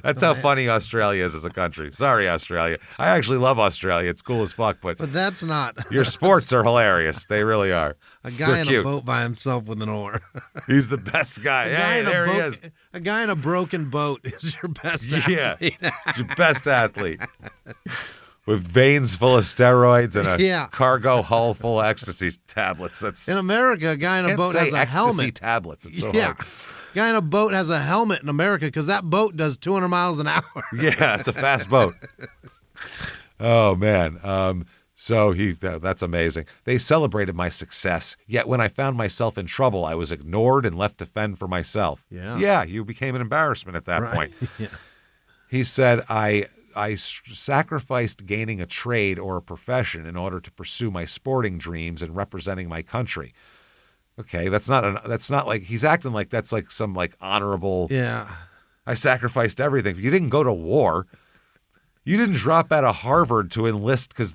That's how funny Australia is as a country. Sorry, Australia. I actually love Australia. It's cool as fuck, but that's not. Your sports are hilarious. They really are. A guy in a boat by himself with an oar. He's the best guy. There he is. A guy in a broken boat is your best athlete. Yeah, your best athlete. With veins full of steroids and a cargo hull full of ecstasy tablets. In America, a guy in a boat has a helmet. Ecstasy tablets. It's so hard. A guy in a boat has a helmet in America because that boat does 200 miles an hour. Yeah, it's a fast boat. Oh, man. So that's amazing. They celebrated my success, yet when I found myself in trouble, I was ignored and left to fend for myself. Yeah, you became an embarrassment at that point. Yeah. He said, I sacrificed gaining a trade or a profession in order to pursue my sporting dreams and representing my country. Okay, that's not like he's acting like that's like some like honorable. Yeah. I sacrificed everything. You didn't go to war. You didn't drop out of Harvard to enlist because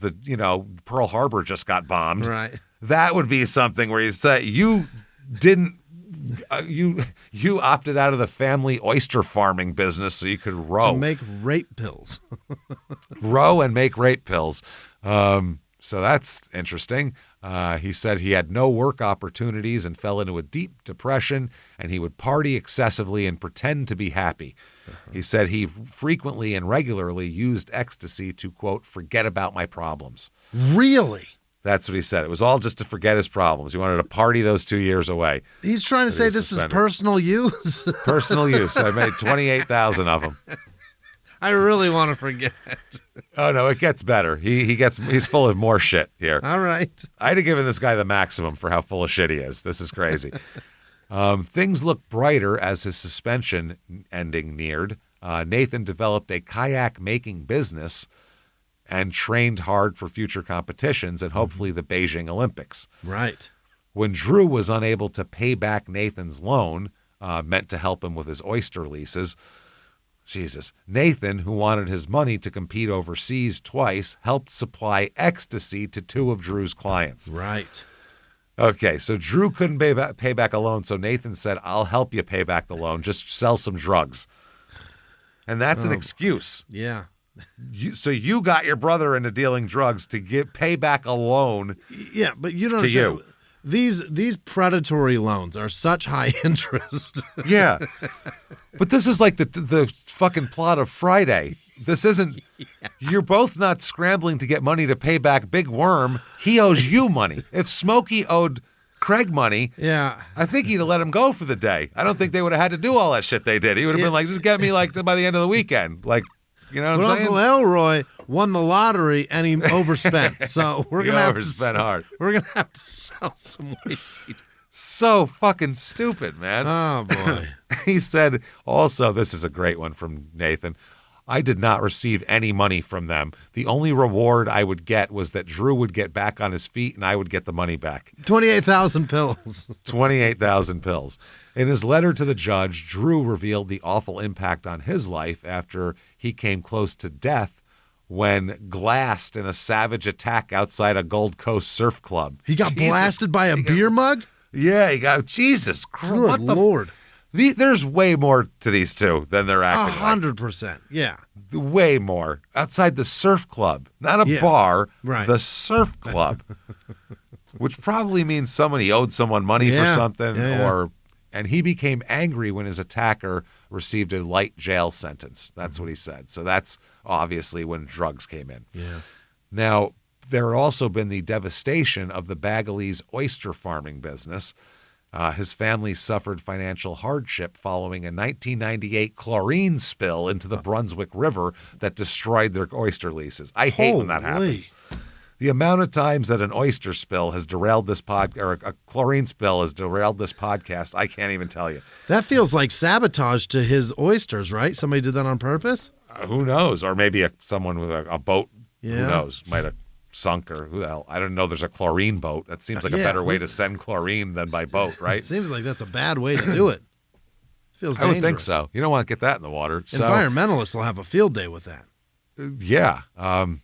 Pearl Harbor just got bombed. Right. That would be something where you say you didn't. You opted out of the family oyster farming business so you could row. To make rape pills. Row and make rape pills. So that's interesting. He said he had no work opportunities and fell into a deep depression, and he would party excessively and pretend to be happy. He said he frequently and regularly used ecstasy to, quote, forget about my problems. Really? That's what he said. It was all just to forget his problems. He wanted to party those 2 years away. He's trying to say this is personal use. Personal use. I made 28,000 of them. I really want to forget. Oh no, it gets better. He's full of more shit here. All right. I'd have given this guy the maximum for how full of shit he is. This is crazy. Things looked brighter as his suspension ending neared. Nathan developed a kayak making business and trained hard for future competitions and hopefully the Beijing Olympics. Right. When Drew was unable to pay back Nathan's loan, meant to help him with his oyster leases, Nathan, who wanted his money to compete overseas twice, helped supply ecstasy to 2 of Drew's clients. Right. Okay, so Drew couldn't pay back a loan, so Nathan said, I'll help you pay back the loan. Just sell some drugs. And that's an excuse. Yeah. So you got your brother into dealing drugs to pay back a loan. Yeah, but you don't understand. You. These predatory loans are such high interest. Yeah. But this is like the fucking plot of Friday. This isn't You're both not scrambling to get money to pay back Big Worm. He owes you money. If Smokey owed Craig money, yeah, I think he'd have let him go for the day. I don't think they would have had to do all that shit they did. He would have been like, just get me like by the end of the weekend. Like, you know what I'm saying? Uncle Elroy won the lottery and he overspent. So we're gonna have to hard. We're gonna have to sell some weed. So fucking stupid, man. Oh boy. He said also, this is a great one from Nathan. I did not receive any money from them. The only reward I would get was that Drew would get back on his feet and I would get the money back. 28,000 pills. 28,000 pills. In his letter to the judge, Drew revealed the awful impact on his life after he came close to death when glassed in a savage attack outside a Gold Coast surf club. He got blasted by a beer mug? Yeah, he got, Jesus Christ. Good Lord. There's way more to these two than they're acting 100%, yeah. Way more. Outside the surf club. Not a bar, right. The surf club. Which probably means somebody owed someone money for something. And he became angry when his attacker received a light jail sentence. That's what he said. So that's obviously when drugs came in. Yeah. Now, there also been the devastation of the Baggaley's oyster farming business. His family suffered financial hardship following a 1998 chlorine spill into the Brunswick River that destroyed their oyster leases. I hate when that happens. The amount of times that an oyster spill has derailed this or a chlorine spill has derailed this podcast, I can't even tell you. That feels like sabotage to his oysters, right? Somebody did that on purpose? Who knows? Or maybe someone with a boat. Yeah. Who knows? Might have sunk or who the hell. I don't know. There's a chlorine boat. That seems like a better way to send chlorine than by boat, right? It seems like that's a bad way to do it. Feels dangerous. I would think so. You don't want to get that in the water. Environmentalists will have a field day with that. Yeah.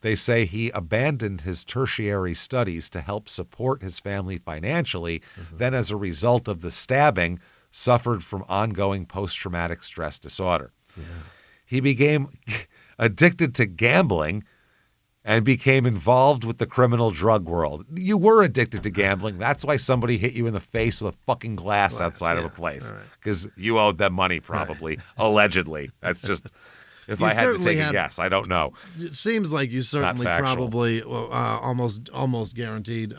They say he abandoned his tertiary studies to help support his family financially. Then as a result of the stabbing, suffered from ongoing post-traumatic stress disorder. Yeah. He became addicted to gambling and became involved with the criminal drug world. You were addicted to gambling. That's why somebody hit you in the face with a fucking glass outside of a place. Because you owed them money, probably. Allegedly. That's just, if I had to take a guess, I don't know. It seems like you certainly probably almost guaranteed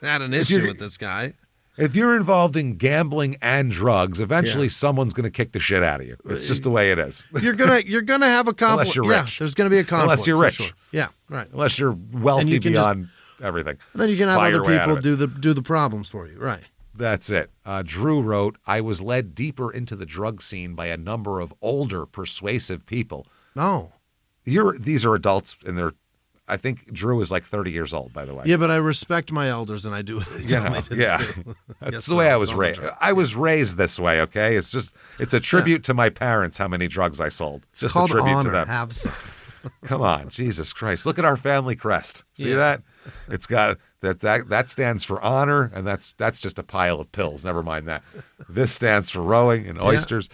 had an issue with this guy. If you're involved in gambling and drugs, eventually someone's going to kick the shit out of you. It's just the way it is. You're gonna have a conflict. Unless you're rich. There's going to be a conflict. Unless you're rich. Sure. Yeah, right. Unless you're wealthy beyond everything. And then you can have other people do the problems for you. Right. That's it. Drew wrote, I was led deeper into the drug scene by a number of older, persuasive people. No. These are adults in their... I think Drew is like 30 years old, by the way. Yeah, but I respect my elders, and I do what they tell me to do. That's the way I was raised. I was raised this way, okay? It's a tribute to my parents how many drugs I sold. It's just called a tribute honor. to them. Have some. Come on, Jesus Christ. Look at our family crest. See that? It's got that stands for honor, and that's just a pile of pills. Never mind that. This stands for rowing and oysters.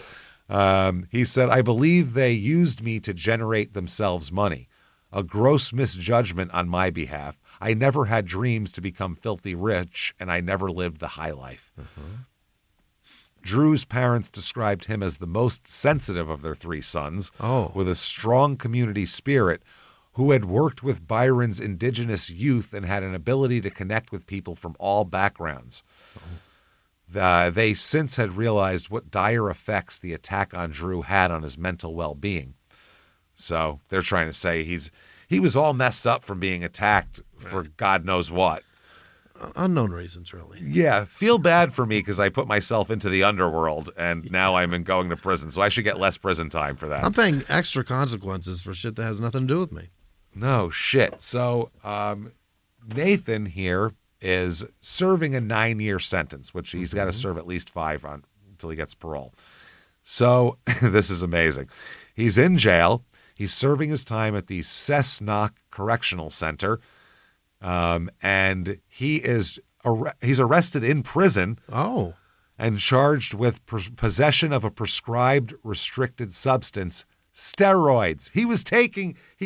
He said, I believe they used me to generate themselves money. A gross misjudgment on my behalf. I never had dreams to become filthy rich, and I never lived the high life. Drew's parents described him as the most sensitive of their 3 sons, with a strong community spirit, who had worked with Byron's indigenous youth and had an ability to connect with people from all backgrounds. They since had realized what dire effects the attack on Drew had on his mental well-being. So they're trying to say he was all messed up from being attacked for God knows what. Unknown reasons, really. Yeah, feel bad for me because I put myself into the underworld and now I'm going to prison, so I should get less prison time for that. I'm paying extra consequences for shit that has nothing to do with me. No shit. So Nathan here is serving a 9-year sentence, which he's got to serve at least 5 on until he gets parole. So this is amazing. He's in jail. He's serving his time at the Cessnock Correctional Center, and he's arrested in prison. Oh. And charged with possession of a prescribed restricted substance, steroids. He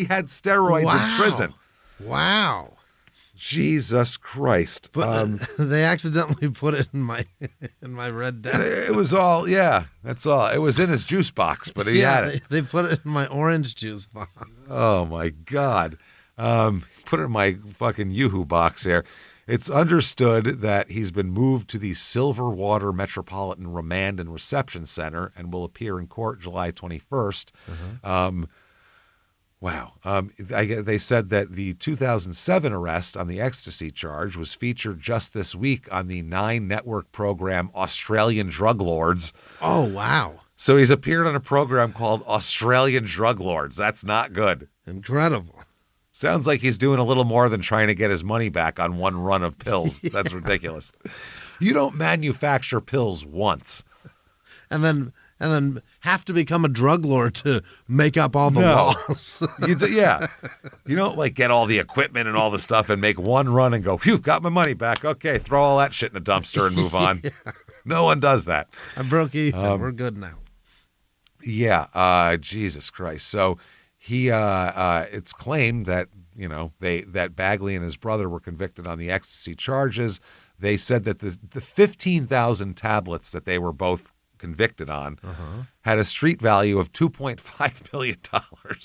had steroids in prison. Wow. Jesus Christ. But they accidentally put it in my Red Dead. It was all, that's all. It was in his juice box, but he had it. They put it in my orange juice box. Oh, my God. Put it in my fucking Yoo-hoo box here. It's understood that he's been moved to the Silverwater Metropolitan Remand and Reception Center and will appear in court July 21st. Wow. They said that the 2007 arrest on the ecstasy charge was featured just this week on the 9 network program Australian Drug Lords. Oh, wow. So he's appeared on a program called Australian Drug Lords. That's not good. Incredible. Sounds like he's doing a little more than trying to get his money back on one run of pills. Yeah. That's ridiculous. You don't manufacture pills once. And then have to become a drug lord to make up all the laws. You don't like get all the equipment and all the stuff and make one run and go, phew, got my money back. Okay, throw all that shit in a dumpster and move on. No one does that. I broke even. We're good now. Yeah. Jesus Christ. So he, it's claimed that, that Baggaley and his brother were convicted on the ecstasy charges. They said that the 15,000 tablets that they were both convicted on had a street value of $2.5 million.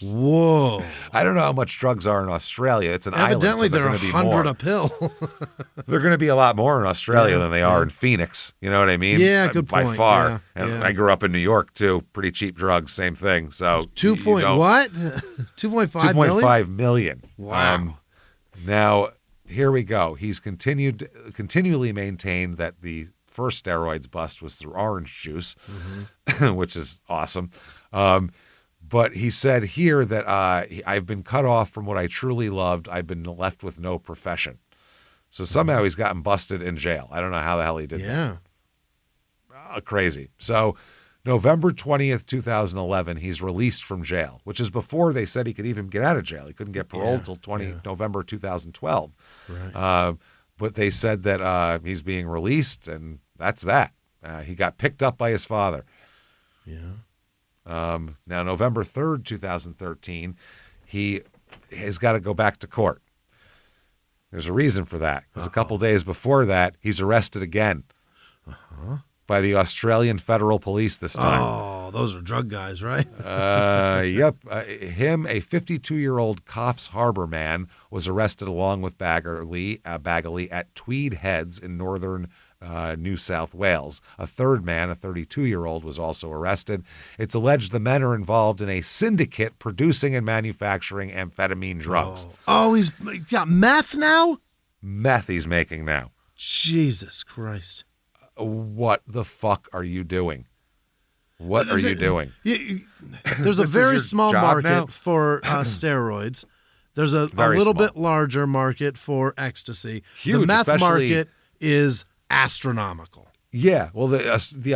Whoa. I don't know how much drugs are in Australia. It's an Evidently island, so they're 100 a pill. They're going to be a lot more in Australia than they are in Phoenix. You know what I mean? Yeah, good By point. far. Yeah, and I grew up in New York, too. Pretty cheap drugs, same thing. So 2.5 million? $2.5 million. Wow. Now, here we go. He's continually maintained that the first steroids bust was through orange juice, which is awesome. But he said here that I've been cut off from what I truly loved. I've been left with no profession. So somehow he's gotten busted in jail. I don't know how the hell he did that. Crazy. So November 20th, 2011, he's released from jail, which is before they said he could even get out of jail. He couldn't get paroled until November 2012. Right. But they said that he's being released, and that's that. He got picked up by his father. Yeah. Now, November 3rd, 2013, he has got to go back to court. There's a reason for that, because a couple days before that, he's arrested again by the Australian Federal Police this time. Oh, those are drug guys, right? Yep. Him, a 52-year-old Coffs Harbour man, was arrested along with Baggaley at Tweed Heads in northern New South Wales. A third man, a 32-year-old, was also arrested. It's alleged the men are involved in a syndicate producing and manufacturing amphetamine drugs. Oh, he's got meth now? Meth he's making now. Jesus Christ. What the fuck are you doing? What are you doing? There's a very small market for steroids. There's a little bit larger market for ecstasy. Huge, the meth market is astronomical. Yeah, well,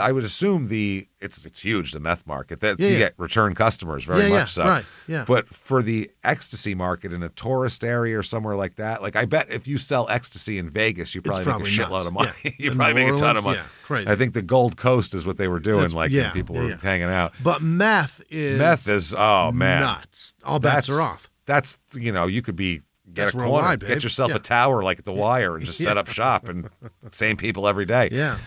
I would assume it's huge, the meth market. You get return customers very much so. Right, yeah. But for the ecstasy market in a tourist area or somewhere like that, like I bet if you sell ecstasy in Vegas, you probably make a shitload of money. Yeah. You probably make a ton of money. Yeah, crazy. I think the Gold Coast is what they were doing, when people were hanging out. But meth is nuts. All bets are off. That's you could be. Get a corner, get yourself a tower like at The Wire and just set up shop and same people every day. Yeah.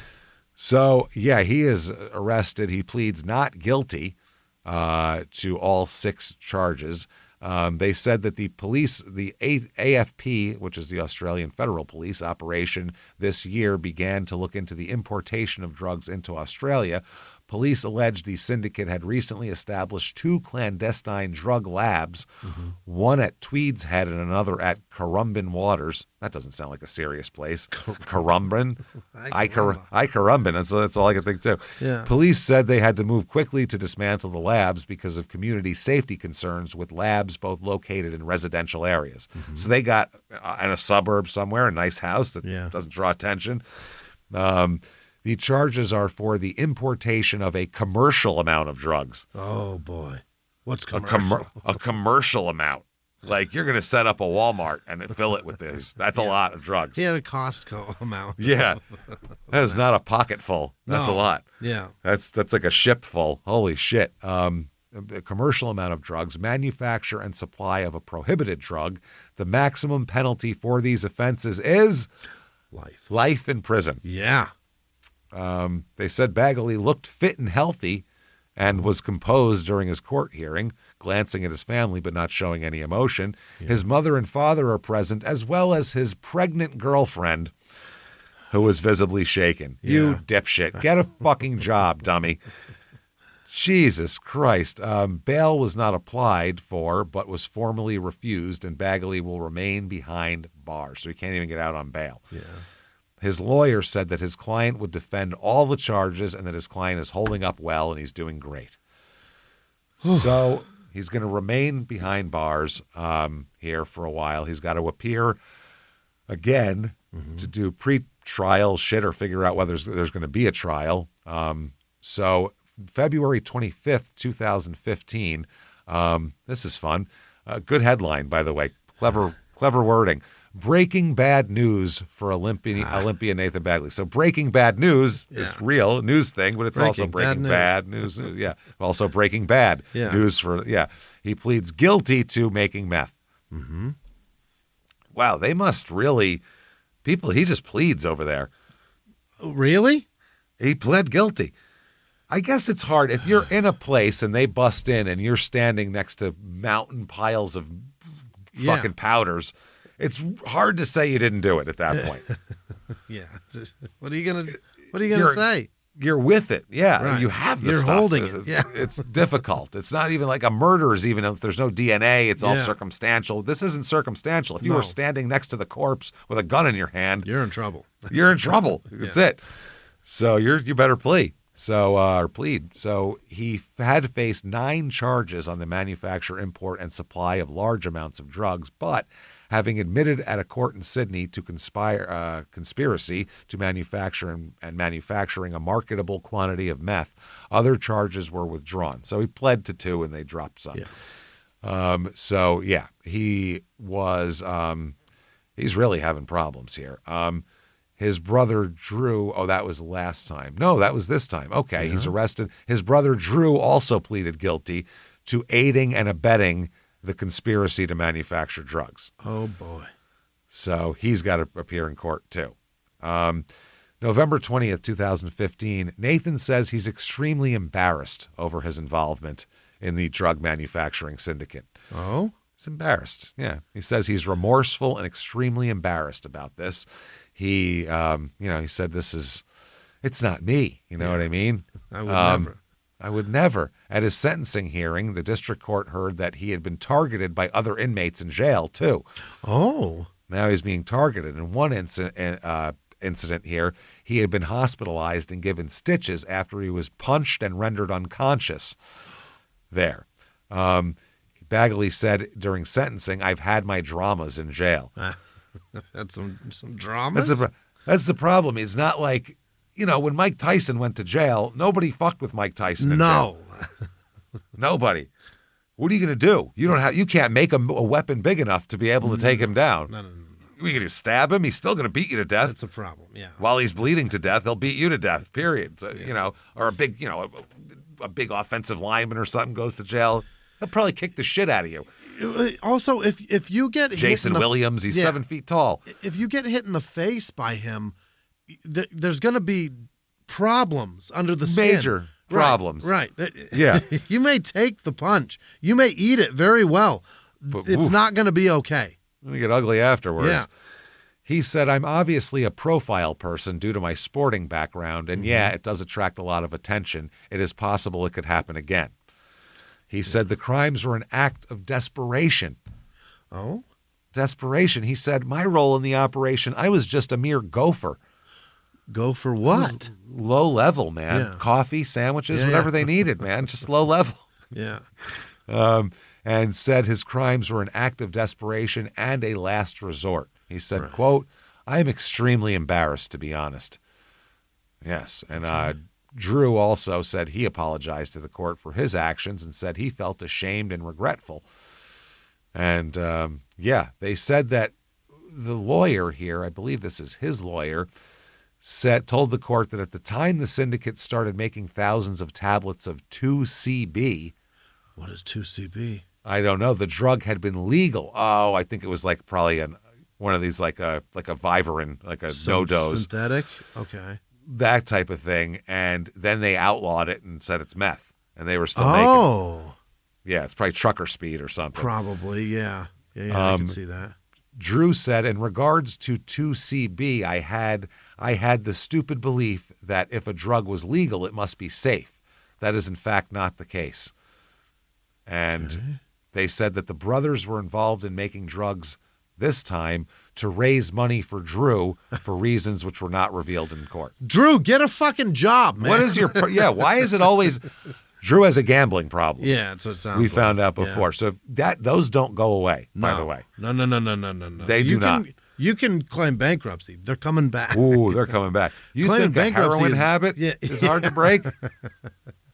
So, he is arrested. He pleads not guilty to all 6 charges. They said that the police, the AFP, which is the Australian Federal Police operation, this year began to look into the importation of drugs into Australia. Police alleged the syndicate had recently established 2 clandestine drug labs, one at Tweed's Head and another at Currumbin Waters. That doesn't sound like a serious place. Currumbin? Currumbin. That's all I can think, too. Yeah. Police said they had to move quickly to dismantle the labs because of community safety concerns with labs both located in residential areas. So they got in a suburb somewhere, a nice house that doesn't draw attention. The charges are for the importation of a commercial amount of drugs. Oh, boy. What's commercial? A commercial amount. Like, you're going to set up a Walmart and fill it with this. That's a lot of drugs. He had a Costco amount. Yeah. That is not a pocket full. That's a lot. Yeah. That's like a ship full. Holy shit. A commercial amount of drugs, manufacture and supply of a prohibited drug. The maximum penalty for these offenses is life. Life in prison. Yeah. They said Baggaley looked fit and healthy and was composed during his court hearing, glancing at his family but not showing any emotion. Yeah. His mother and father are present, as well as his pregnant girlfriend, who was visibly shaken. Yeah. You dipshit. Get a fucking job, dummy. Jesus Christ. Bail was not applied for, but was formally refused, and Baggaley will remain behind bars, so he can't even get out on bail. Yeah. His lawyer said that his client would defend all the charges and that his client is holding up well and he's doing great. So he's going to remain behind bars here for a while. He's got to appear again to do pre-trial shit or figure out whether there's going to be a trial. So February 25th, 2015, this is fun. Good headline, by the way. Clever wording. Breaking bad news for Olympian Nathan Baggaley. So Breaking Bad News is real news thing, but it's also Breaking Bad News. Yeah, also Breaking Bad news for He pleads guilty to making meth. Mm-hmm. Wow, they must really people. He just pleads over there. Really? He pled guilty. I guess it's hard if you're in a place and they bust in and you're standing next to mountain piles of fucking powders. It's hard to say you didn't do it at that point. Yeah. What are you gonna say? You're with it. Yeah. Right. You have the You're stuff. holding it. Yeah. It's difficult. It's not even like a murder's even if there's no DNA. It's all circumstantial. This isn't circumstantial. If you were standing next to the corpse with a gun in your hand, you're in trouble. You're in trouble. That's it. So you better plead. Or plead. So he had to face 9 charges on the manufacture, import, and supply of large amounts of drugs, but having admitted at a court in Sydney to conspiracy to manufacture and manufacturing a marketable quantity of meth, other charges were withdrawn. So he pled to 2 and they dropped some. Yeah. He was he's really having problems here. His brother Drew, that was last time. No, that was this time. Okay, he's arrested. His brother Drew also pleaded guilty to aiding and abetting the conspiracy to manufacture drugs. Oh, boy. So he's got to appear in court, too. November 20th, 2015, Nathan says he's extremely embarrassed over his involvement in the drug manufacturing syndicate. Oh? He's embarrassed, yeah. He says he's remorseful and extremely embarrassed about this. He, he said it's not me. You know what I mean? I would never. At his sentencing hearing, the district court heard that he had been targeted by other inmates in jail, too. Oh. Now he's being targeted. In one incident here, he had been hospitalized and given stitches after he was punched and rendered unconscious there. Baggaley said during sentencing, "I've had my dramas in jail." That's some dramas? That's the problem. It's not like... when Mike Tyson went to jail, nobody fucked with Mike Tyson in jail. Nobody. What are you going to do? You can't make a weapon big enough to be able to take him down. No. What are you going to stab him? He's still going to beat you to death. That's a problem, yeah. While he's bleeding to death, he'll beat you to death, period. So, or a big, a big offensive lineman or something goes to jail, he'll probably kick the shit out of you. Also, if you get Jason Williams, he's 7 feet tall. If you get hit in the face by him, there's going to be problems under the skin. Major problems. Right. Yeah. You may take the punch. You may eat it very well. But, it's not going to be okay. We get ugly afterwards. Yeah. He said, I'm obviously a profile person due to my sporting background, and yeah, it does attract a lot of attention. It is possible it could happen again. He said the crimes were an act of desperation. Oh? Desperation. He said, my role in the operation, I was just a mere gopher. Go for what? Low level, man. Yeah. Coffee, sandwiches, whatever they needed, man. Just low level. Yeah. And said his crimes were an act of desperation and a last resort. He said, quote, I am extremely embarrassed, to be honest. Yes. And Drew also said he apologized to the court for his actions and said he felt ashamed and regretful. And, they said that the lawyer here, I believe this is his lawyer, told the court that at the time the syndicate started making thousands of tablets of 2CB. What is 2CB? I don't know. The drug had been legal. Oh, I think it was like probably one of these like a Vivarin, like a no-dose. Synthetic? Okay. That type of thing. And then they outlawed it and said it's meth. And they were still making it. Oh. Yeah, it's probably trucker speed or something. Probably, yeah. Yeah, I can see that. Drew said, in regards to 2CB, I had the stupid belief that if a drug was legal, it must be safe. That is, in fact, not the case. And they said that the brothers were involved in making drugs this time to raise money for Drew for reasons which were not revealed in court. Drew, get a fucking job, man. What is your... why is it always... Drew has a gambling problem. Yeah, that's what it sounds We like. found out before. Yeah. So those don't go away, by the way. No. They do not. You can claim bankruptcy. They're coming back. Ooh, they're coming back. You Claiming think a bankruptcy heroin is- habit is hard to break?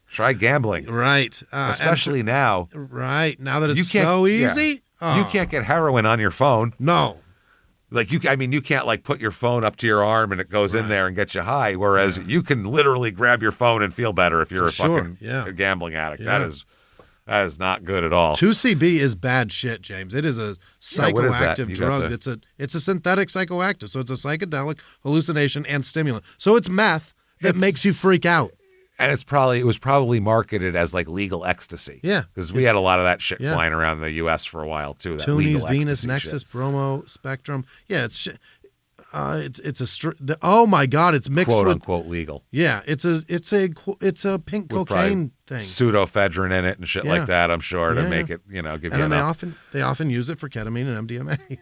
Try gambling. Right. Especially now. Right. Now that You it's can't- so yeah. easy. You can't get heroin on your phone. No. Like you can't like put your phone up to your arm and it goes in there and gets you high. Whereas you can literally grab your phone and feel better if you're fucking a gambling addict. Yeah. That is not good at all. 2CB is bad shit, James. It is a what is that? psychoactive You got drug. It's a synthetic psychoactive. So it's a psychedelic, hallucination, and stimulant. So it's meth that makes you freak out. And it was probably marketed as like legal ecstasy. Yeah. Because we had a lot of that shit flying around the U.S. for a while too. That Toonies, legal Venus, ecstasy Nexus, shit. Bromo, Spectrum. Yeah, it's oh my God, it's mixed Quote with unquote legal. yeah, it's a pink With cocaine thing. Pseudoephedrine in it and shit like that, I'm sure, to make it, give you And then enough. they often use it for ketamine and MDMA.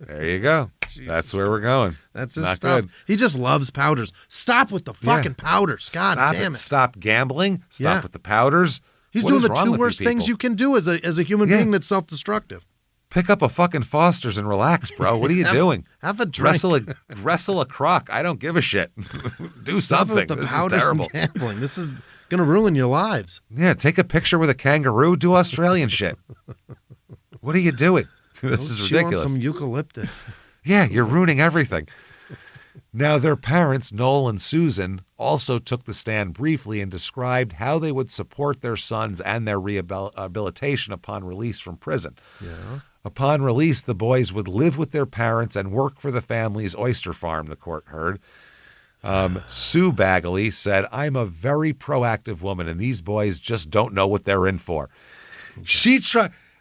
There you go. That's where we're going. That's his Not stuff. good. He just loves powders. Stop with the fucking powders. God damn it. Stop gambling. Stop with the powders. He's What doing is the wrong two with worst you things people? you can do as a human being that's self-destructive. Pick up a fucking Foster's and relax, bro. What are you doing? Have a drink. Wrestle a croc. I don't give a shit. Do Stop something. with the This is powders terrible. and gambling. This is going to ruin your lives. Yeah, take a picture with a kangaroo. Do Australian shit. What are you doing? This is Chew on ridiculous. some eucalyptus. Yeah, you're ruining everything. Now, their parents, Noel and Susan, also took the stand briefly and described how they would support their sons and their rehabilitation upon release from prison. Yeah. Upon release, the boys would live with their parents and work for the family's oyster farm, the court heard. Sue Baggaley said, I'm a very proactive woman, and these boys just don't know what they're in for. Okay.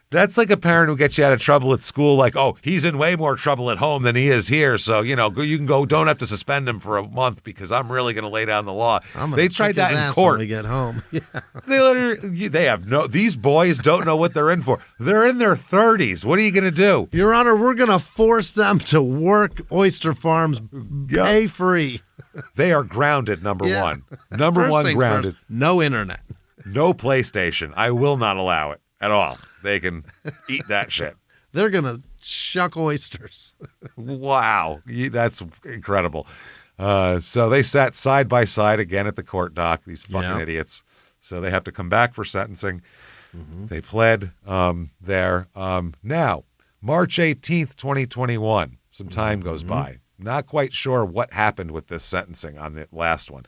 That's like a parent who gets you out of trouble at school, like, oh, he's in way more trouble at home than he is here. So, you can go, don't have to suspend him for a month because I'm really going to lay down the law. They tried that in court. When we get home. Yeah. These boys don't know what they're in for. They're in their 30s. What are you going to do? Your Honor, we're going to force them to work oyster farms pay free. They are grounded, number one. Number First one, things grounded. first, no internet. No PlayStation. I will not allow it at all. They can eat that shit. They're going to shuck oysters. Wow. That's incredible. So they sat side by side again at the court dock, these fucking idiots. So they have to come back for sentencing. Mm-hmm. They pled there. Now, March 18th, 2021, some time goes by. Not quite sure what happened with this sentencing on the last one.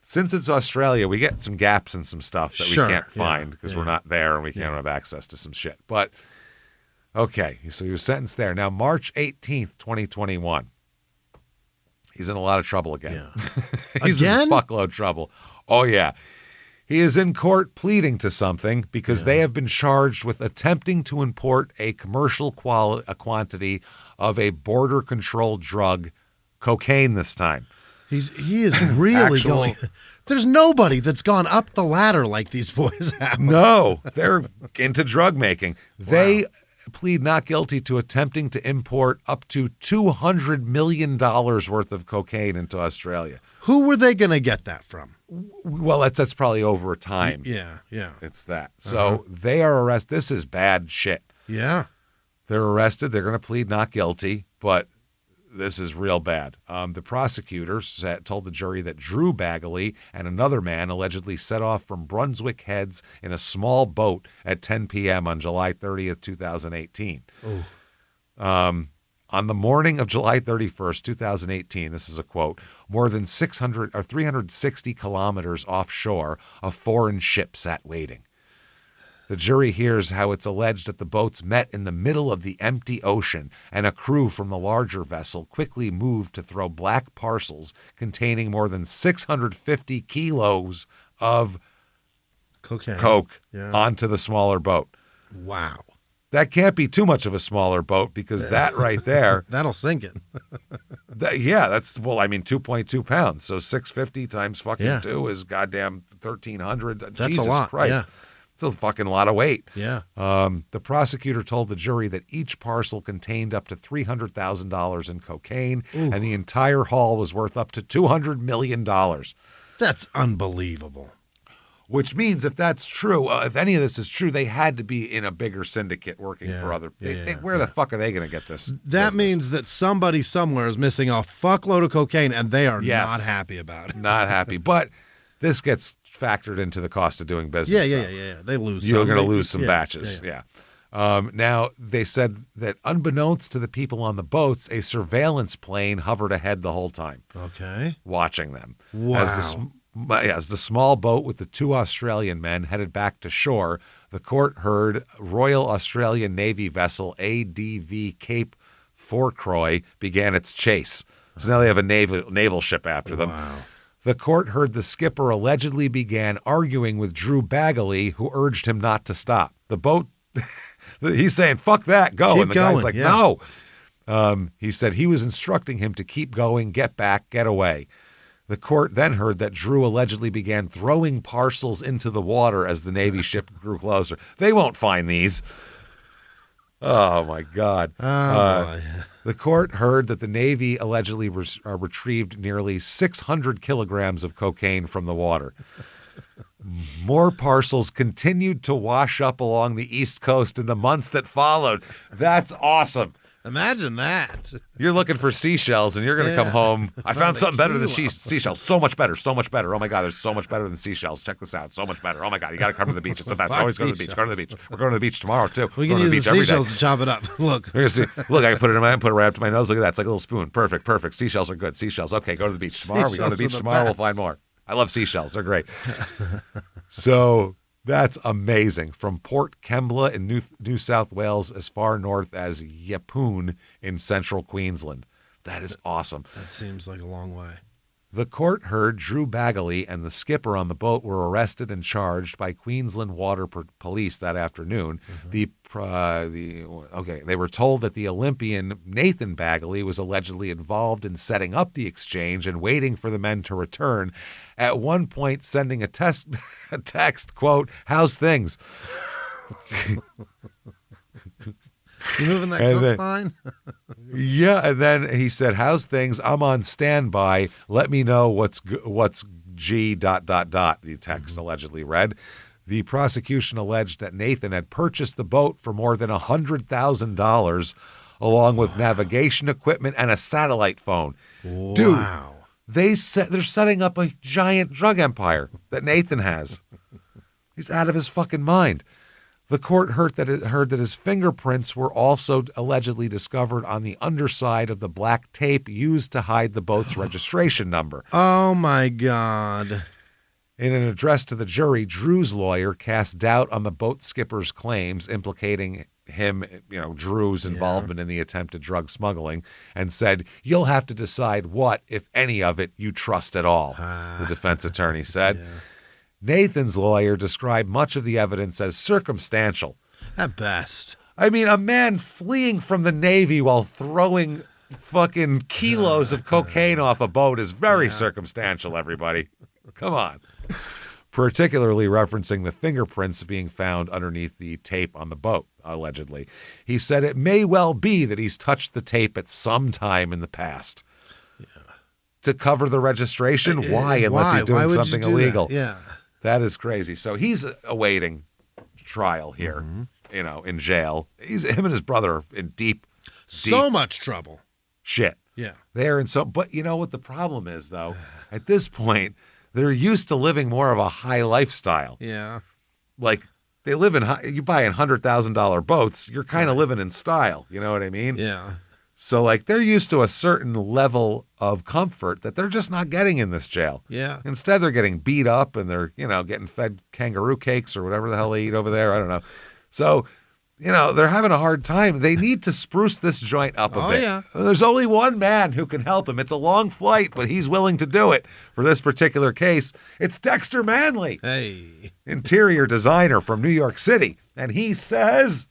Since it's Australia, we get some gaps and some stuff that we can't find because we're not there and we can't have access to some shit. But, okay, so he was sentenced there. Now, March 18th, 2021. He's in a lot of trouble again. Yeah. He's in fuckload trouble. Oh, yeah. He is in court pleading to something because they have been charged with attempting to import a commercial quantity of a border-controlled drug, cocaine this time. He is really going. There's nobody that's gone up the ladder like these boys have. No, they're into drug making. They plead not guilty to attempting to import up to $200 million worth of cocaine into Australia. Who were they going to get that from? Well, that's probably over time. Yeah. It's that. So they are arrested. This is bad shit. Yeah. They're arrested. They're going to plead not guilty, but this is real bad. The prosecutor told the jury that Drew Baggaley and another man allegedly set off from Brunswick Heads in a small boat at 10 p.m. on July 30th, 2018. On the morning of July 31st, 2018, this is a quote, more than 360 kilometers offshore, a foreign ship sat waiting. The jury hears how it's alleged that the boats met in the middle of the empty ocean and a crew from the larger vessel quickly moved to throw black parcels containing more than 650 kilos of coke onto the smaller boat. Wow. That can't be too much of a smaller boat because that right there. That'll sink it. That's 2.2 pounds. So 650 times fucking 2 is goddamn 1,300. That's Jesus a lot. Christ. Yeah. It's a fucking lot of weight. Yeah. The prosecutor told the jury that each parcel contained up to $300,000 in cocaine, and the entire haul was worth up to $200 million. That's unbelievable. Which means if that's true, if any of this is true, they had to be in a bigger syndicate working for other people. Where the fuck are they going to get this? That means that somebody somewhere is missing a fuckload of cocaine, and they are not happy about it. Not happy. But this gets factored into the cost of doing business. Yeah. They lose You're going to lose some batches. Yeah. Now, they said that unbeknownst to the people on the boats, a surveillance plane hovered ahead the whole time. Okay. Watching them. Wow. As the small boat with the two Australian men headed back to shore, the court heard Royal Australian Navy vessel ADV Cape Fourcroy began its chase. So now they have a naval ship after them. Wow. The court heard the skipper allegedly began arguing with Drew Baggaley, who urged him not to stop. The boat, he's saying, fuck that, go. Keep and the going. guy's like, no. He said he was instructing him to keep going, get back, get away. The court then heard that Drew allegedly began throwing parcels into the water as the Navy ship grew closer. They won't find these. Oh, my God. Boy. The court heard that the Navy allegedly retrieved nearly 600 kilograms of cocaine from the water. More parcels continued to wash up along the East Coast in the months that followed. That's awesome. Imagine that. You're looking for seashells, and you're going to come home. I found something better than seashells. So much better. So much better. Oh, my God, there's so much better than seashells. Check this out. So much better. Oh, my God, you got to come to the beach. It's the best. Always go to the beach. Go to the beach. We're going to the beach tomorrow, too. We can use the seashells to chop it up. Look. Look, I can put it in my hand, put it right up to my nose. Look at that. It's like a little spoon. Perfect. Seashells are good. Seashells. Okay, go to the beach tomorrow. We go to the beach tomorrow. We'll find more. I love seashells. They're great. So that's amazing. From Port Kembla in New South Wales as far north as Yeppoon in central Queensland. That is awesome. That seems like a long way. The court heard Drew Baggaley and the skipper on the boat were arrested and charged by Queensland Water Police that afternoon. Mm-hmm. They were told that the Olympian Nathan Baggaley was allegedly involved in setting up the exchange and waiting for the men to return. At one point, sending a text, quote, "How's things?" You moving that coke fine? Yeah, and then he said, "How's things? I'm on standby. Let me know what's G ... The text allegedly read. The prosecution alleged that Nathan had purchased the boat for more than $100,000, along with navigation equipment and a satellite phone. Wow. Dude, they're setting up a giant drug empire that Nathan has. He's out of his fucking mind. The court heard that his fingerprints were also allegedly discovered on the underside of the black tape used to hide the boat's registration number. Oh, my God. In an address to the jury, Drew's lawyer cast doubt on the boat skipper's claims implicating him, Drew's involvement in the attempted drug smuggling, and said, "You'll have to decide what, if any of it, you trust at all," the defense attorney said. Nathan's lawyer described much of the evidence as circumstantial. At best. I mean, a man fleeing from the Navy while throwing fucking kilos of cocaine off a boat is very circumstantial, everybody. Come on. Particularly referencing the fingerprints being found underneath the tape on the boat, allegedly. He said it may well be that he's touched the tape at some time in the past. To cover the registration? Why, unless he's doing something illegal? That? Yeah. That is crazy. So he's awaiting trial here, in jail. Him and his brother are in deep so much trouble. Shit. Yeah. But you know what the problem is, though? At this point, they're used to living more of a high lifestyle. Yeah. Like, they live you buy $100,000 boats, you're kind of living in style. You know what I mean? Yeah. So, like, they're used to a certain level of comfort that they're just not getting in this jail. Yeah. Instead, they're getting beat up and they're, getting fed kangaroo cakes or whatever the hell they eat over there. I don't know. So, they're having a hard time. They need to spruce this joint up a bit. Yeah. There's only one man who can help him. It's a long flight, but he's willing to do it for this particular case. It's Dexter Manley. Hey. Interior designer from New York City. And he says...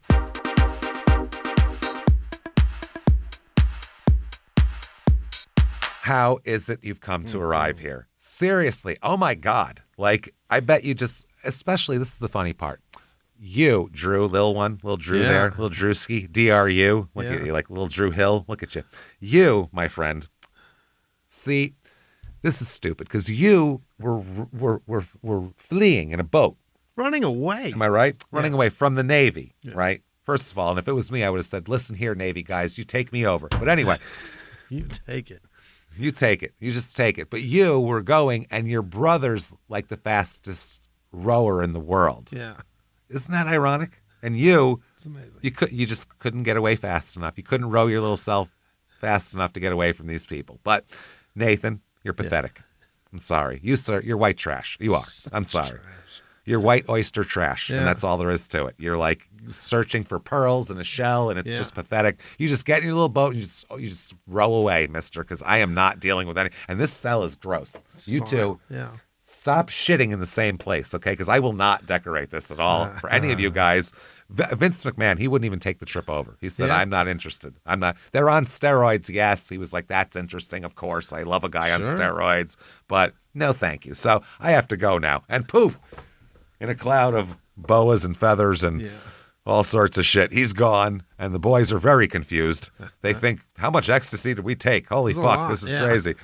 How is it you've come to arrive here? Seriously. Oh, my God. Like, I bet you just, especially, this is the funny part. You, Drew, little Drew there, little Drewski, DRU. Look at you, like little Drew Hill. Look at you. You, my friend. See, this is stupid because you were fleeing in a boat. Running away. Am I right? Running away from the Navy, right? First of all, and if it was me, I would have said, listen here, Navy guys, you take me over. But anyway. You take it. You take it. You just take it. But you were going, and your brother's like the fastest rower in the world. Yeah. Isn't that ironic? And you, it's amazing. You just couldn't get away fast enough. You couldn't row your little self fast enough to get away from these people. But Nathan, you're pathetic. Yeah. I'm sorry. You, sir, you're white trash. You are. I'm sorry. Trash. You're white oyster trash, and that's all there is to it. You're like searching for pearls in a shell, and it's just pathetic. You just get in your little boat and you just row away, mister, because I am not dealing with any. And this cell is gross. You too. Yeah. Stop shitting in the same place, okay? Because I will not decorate this at all for any of you guys. Vince McMahon, he wouldn't even take the trip over. He said, I'm not interested. I'm not. They're on steroids, yes. He was like, that's interesting, of course. I love a guy on steroids. But no, thank you. So I have to go now. And poof, in a cloud of boas and feathers and all sorts of shit, he's gone. And the boys are very confused. They think, how much ecstasy did we take? Holy fuck, this is crazy.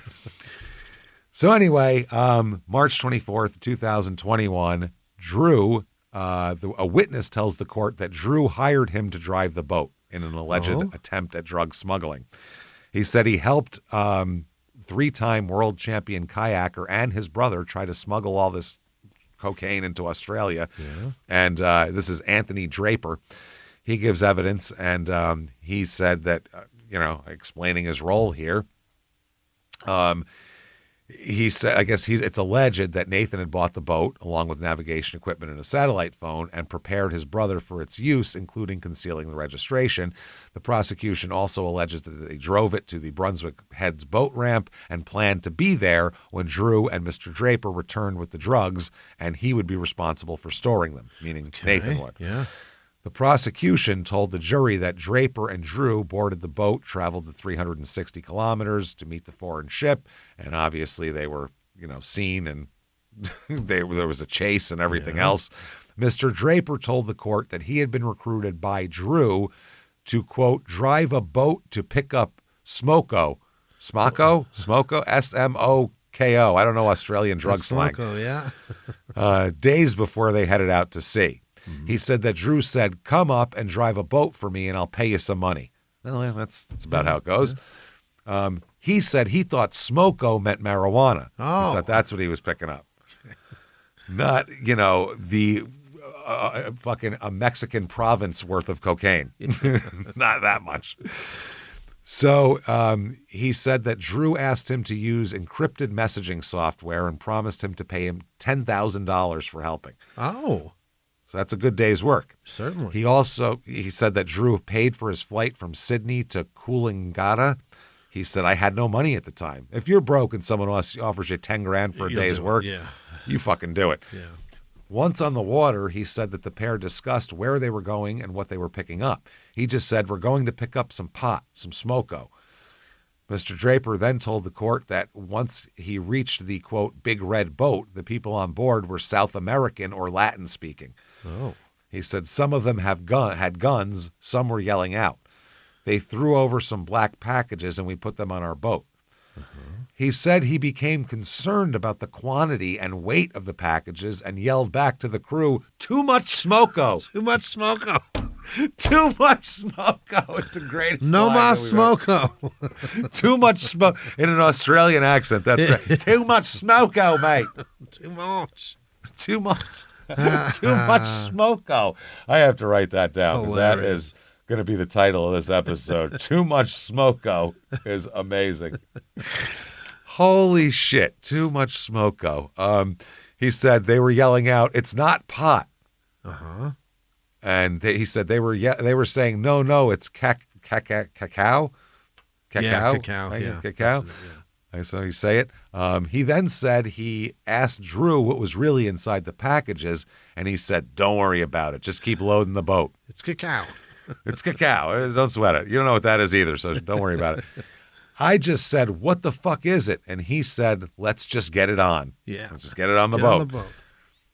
So anyway, March 24th, 2021, Drew, a witness tells the court that Drew hired him to drive the boat in an alleged attempt at drug smuggling. He said he helped three-time world champion kayaker and his brother try to smuggle all this cocaine into Australia. Yeah. And this is Anthony Draper. He gives evidence, and he said that, explaining his role here, he said, I guess it's alleged that Nathan had bought the boat along with navigation equipment and a satellite phone and prepared his brother for its use, including concealing the registration. The prosecution also alleges that they drove it to the Brunswick Heads boat ramp and planned to be there when Drew and Mr. Draper returned with the drugs, and he would be responsible for storing them, meaning Nathan would. Yeah. The prosecution told the jury that Draper and Drew boarded the boat, traveled the 360 kilometers to meet the foreign ship, and obviously they were, seen, and there was a chase and everything else. Mr. Draper told the court that he had been recruited by Drew to, quote, drive a boat to pick up Smoko, S-M-O-K-O. I don't know Australian drug slang. Smoko, yeah. Days before they headed out to sea. He said that Drew said, come up and drive a boat for me and I'll pay you some money. Well, that's about how it goes. He said he thought smoko meant marijuana. Oh. He thought that's what he was picking up. Not, the fucking a Mexican province worth of cocaine. Not that much. So he said that Drew asked him to use encrypted messaging software and promised him to pay him $10,000 for helping. Oh. So that's a good day's work. Certainly. He said that Drew paid for his flight from Sydney to Coolangatta. He said, I had no money at the time. If you're broke and someone offers you $10,000 for a day's work, You fucking do it. Yeah. Once on the water, he said that the pair discussed where they were going and what they were picking up. He just said, we're going to pick up some pot, some smoko. Mr. Draper then told the court that once he reached the, quote, big red boat, the people on board were South American or Latin speaking. Oh. He said some of them had guns, some were yelling out. They threw over some black packages and we put them on our boat. He said he became concerned about the quantity and weight of the packages and yelled back to the crew, too much smoko. Too much smoko. Too much smoko. It's the greatest. No more smoko. Too much smoke. In an Australian accent, that's great. Too much smoko, mate. Too much. Too much. Too much smoko. I have to write that down because that is going to be the title of this episode. Too much smoko is amazing. Holy shit. Too much smoko. He said they were yelling out, it's not pot. Uh-huh. And he said they were saying, no, it's cacao. Cacao? Yeah, cacao. Right? Yeah, cacao. Yeah. So you say it. He then said he asked Drew what was really inside the packages, and he said, don't worry about it. Just keep loading the boat. It's cacao. It's cacao. Don't sweat it. You don't know what that is either, so don't worry about it. I just said, what the fuck is it? And he said, let's just get it on. Yeah. Let's just get it on the boat.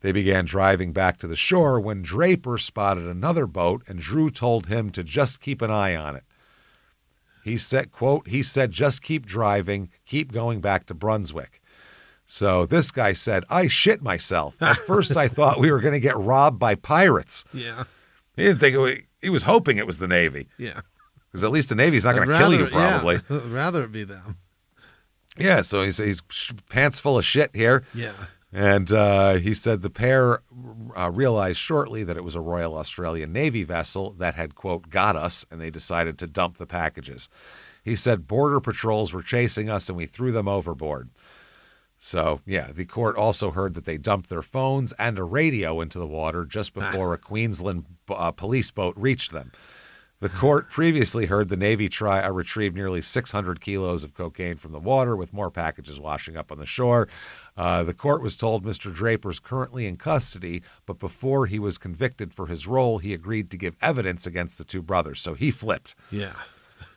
They began driving back to the shore when Draper spotted another boat, and Drew told him to just keep an eye on it. He said, quote, just keep driving, keep going back to Brunswick. So this guy said, I shit myself. At first I thought we were going to get robbed by pirates. Yeah. He didn't think he was hoping it was the Navy. Yeah. Because at least the Navy's not going to kill you, probably. Yeah. I'd rather it be them. Yeah, so he's pants full of shit here. Yeah. And he said the pair realized shortly that it was a Royal Australian Navy vessel that had, quote, got us, and they decided to dump the packages. He said border patrols were chasing us and we threw them overboard. So, yeah, the court also heard that they dumped their phones and a radio into the water just before a Queensland police boat reached them. The court previously heard the Navy retrieve nearly 600 kilos of cocaine from the water, with more packages washing up on the shore. The court was told Mr. Draper's currently in custody, but before he was convicted for his role, he agreed to give evidence against the two brothers. So he flipped. Yeah.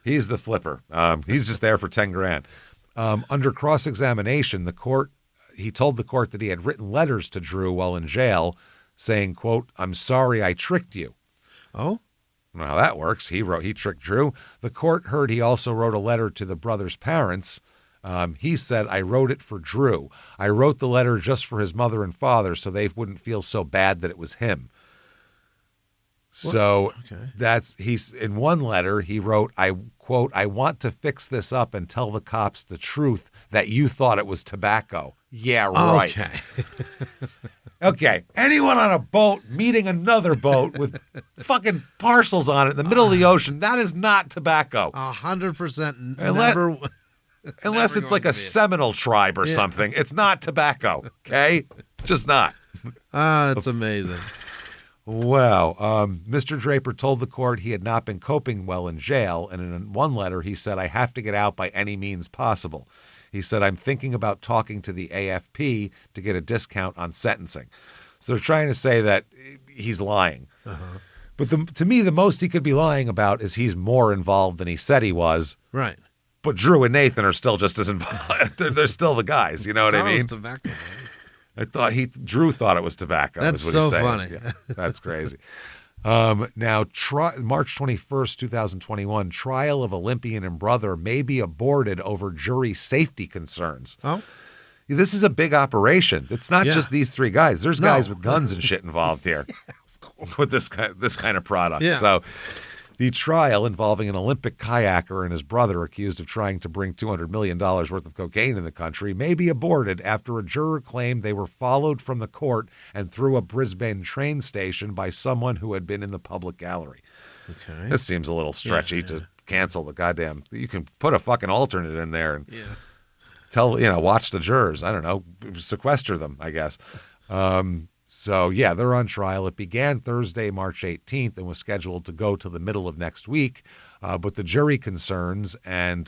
He's the flipper. He's just there for 10 grand. Under cross-examination, he told the court that he had written letters to Drew while in jail saying, quote, I'm sorry I tricked you. Oh? I don't know how that works. He tricked Drew. The court heard he also wrote a letter to the brothers' parents. He said, I wrote it for Drew. I wrote the letter just for his mother and father so they wouldn't feel so bad that it was him. So he's in one letter, he wrote, I quote, I want to fix this up and tell the cops the truth that you thought it was tobacco. Yeah, right. Okay. Okay, anyone on a boat meeting another boat with fucking parcels on it in the middle of the ocean, that is not tobacco. 100% Unless it's like a Seminole tribe or something. It's not tobacco, okay? It's just not. It's amazing. Wow. Mr. Draper told the court he had not been coping well in jail, and in one letter he said, I have to get out by any means possible. He said, I'm thinking about talking to the AFP to get a discount on sentencing. So they're trying to say that he's lying. Uh-huh. But to me, the most he could be lying about is he's more involved than he said he was. Right. But Drew and Nathan are still just as involved. they're still the guys. You know what I mean? Tobacco, Drew thought it was tobacco. That's is what so he's saying. funny. Yeah, that's crazy. Now, March 21st, 2021, trial of Olympian and brother may be aborted over jury safety concerns. Oh? This is a big operation. It's not just these three guys. There's guys with guns and shit involved here with this kind of product. Yeah. So the trial involving an Olympic kayaker and his brother accused of trying to bring $200 million worth of cocaine in the country may be aborted after a juror claimed they were followed from the court and through a Brisbane train station by someone who had been in the public gallery. Okay. This seems a little stretchy to cancel the goddamn. You can put a fucking alternate in there and watch the jurors. I don't know, sequester them, I guess. So, yeah, they're on trial. It began Thursday, March 18th, and was scheduled to go to the middle of next week. But the jury concerns and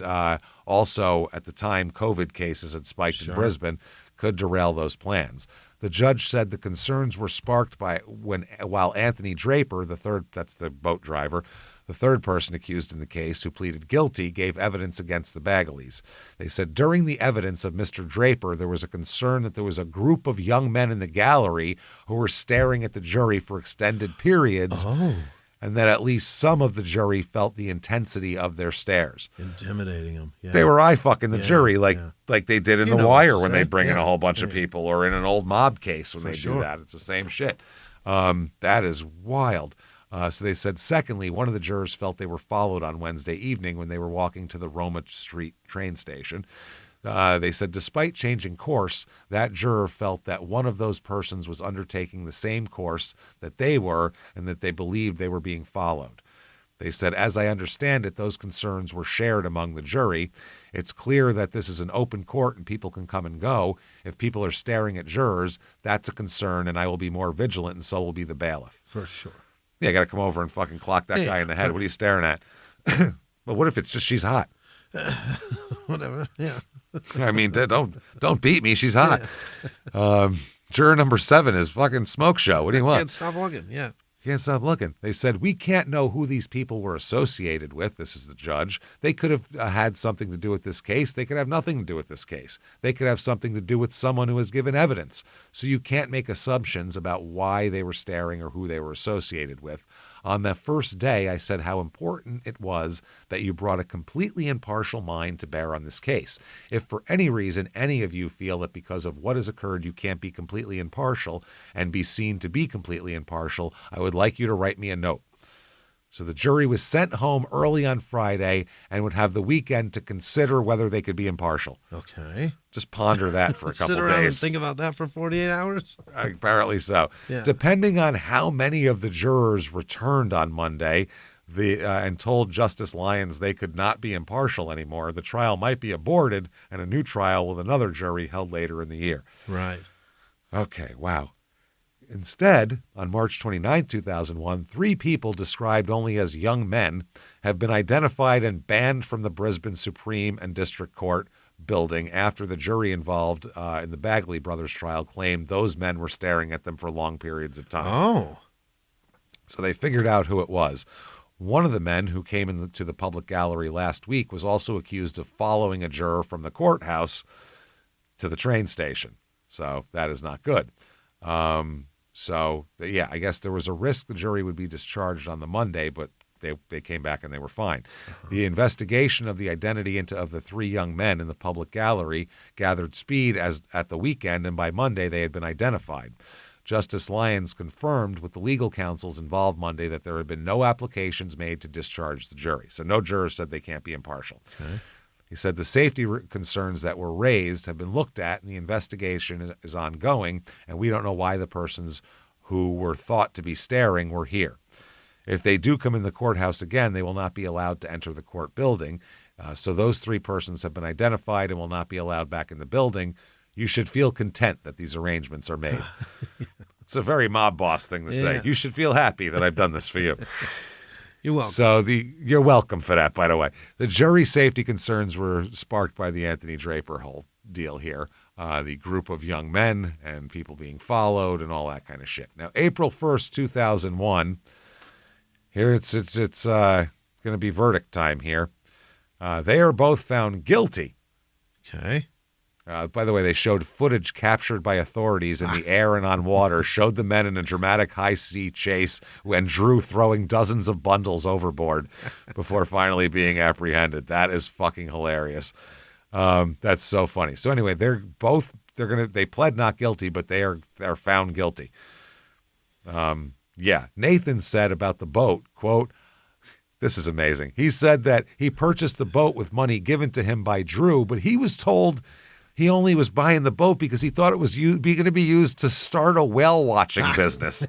also, at the time, COVID cases had spiked in Brisbane could derail those plans. The judge said the concerns were sparked by while Anthony Draper, the third, that's the boat driver, the third person accused in the case who pleaded guilty, gave evidence against the Baggaleys. They said during the evidence of Mr. Draper, there was a concern that there was a group of young men in the gallery who were staring at the jury for extended periods, and that at least some of the jury felt the intensity of their stares. Intimidating them. Yeah. They were eye-fucking the jury like they did in The Wire when they bring in a whole bunch of people, or in an old mob case when they do that. It's the same shit. That is wild. So they said, secondly, one of the jurors felt they were followed on Wednesday evening when they were walking to the Roma Street train station. They said, despite changing course, that juror felt that one of those persons was undertaking the same course that they were and that they believed they were being followed. They said, as I understand it, those concerns were shared among the jury. It's clear that this is an open court and people can come and go. If people are staring at jurors, that's a concern, and I will be more vigilant, and so will be the bailiff. For sure. Yeah, I got to come over and fucking clock that guy in the head. What are you staring at? But what if it's just she's hot? Whatever. Yeah. I mean, don't beat me. She's hot. Juror number 7 is fucking smoke show. What do you want? Can't stop looking. Yeah. Can't stop looking. They said, we can't know who these people were associated with. This is the judge. They could have had something to do with this case. They could have nothing to do with this case. They could have something to do with someone who has given evidence. So you can't make assumptions about why they were staring or who they were associated with. On the first day, I said how important it was that you brought a completely impartial mind to bear on this case. If for any reason any of you feel that because of what has occurred you can't be completely impartial and be seen to be completely impartial, I would like you to write me a note. So the jury was sent home early on Friday and would have the weekend to consider whether they could be impartial. Okay. Just ponder that for a couple Sit around days. and think about that for 48 hours? Apparently so. Yeah. Depending on how many of the jurors returned on Monday and told Justice Lyons they could not be impartial anymore, the trial might be aborted and a new trial with another jury held later in the year. Right. Okay, wow. Instead, on March 29, 2001, 3 people described only as young men have been identified and banned from the Brisbane Supreme and District Court building after the jury involved in the Baggaley brothers trial claimed those men were staring at them for long periods of time. Oh. So they figured out who it was. One of the men who came into the public gallery last week was also accused of following a juror from the courthouse to the train station. So that is not good. Yeah, I guess there was a risk the jury would be discharged on the Monday, but they came back and they were fine. The investigation of the identity of the 3 young men in the public gallery gathered speed at the weekend, and by Monday they had been identified. Justice Lyons confirmed with the legal counsels involved Monday that there had been no applications made to discharge the jury. So no juror said they can't be impartial. Okay. He said the safety concerns that were raised have been looked at and the investigation is ongoing, and we don't know why the persons who were thought to be staring were here. If they do come in the courthouse again, they will not be allowed to enter the court building. So those 3 persons have been identified and will not be allowed back in the building. You should feel content that these arrangements are made. It's a very mob boss thing to say. You should feel happy that I've done this for you. You're welcome. So you're welcome for that, by the way. The jury safety concerns were sparked by the Anthony Draper whole deal here. The group of young men and people being followed and all that kind of shit. Now, April 1st, 2001, here it's going to be verdict time here. They are both found guilty. Okay. By the way, they showed footage captured by authorities in the air and on water, showed the men in a dramatic high-sea chase and Drew throwing dozens of bundles overboard before finally being apprehended. That is fucking hilarious. That's so funny. So anyway, they pled not guilty, but they're found guilty. Nathan said about the boat, quote, this is amazing. He said that he purchased the boat with money given to him by Drew, but he was told he only was buying the boat because he thought it was going to be used to start a whale watching business.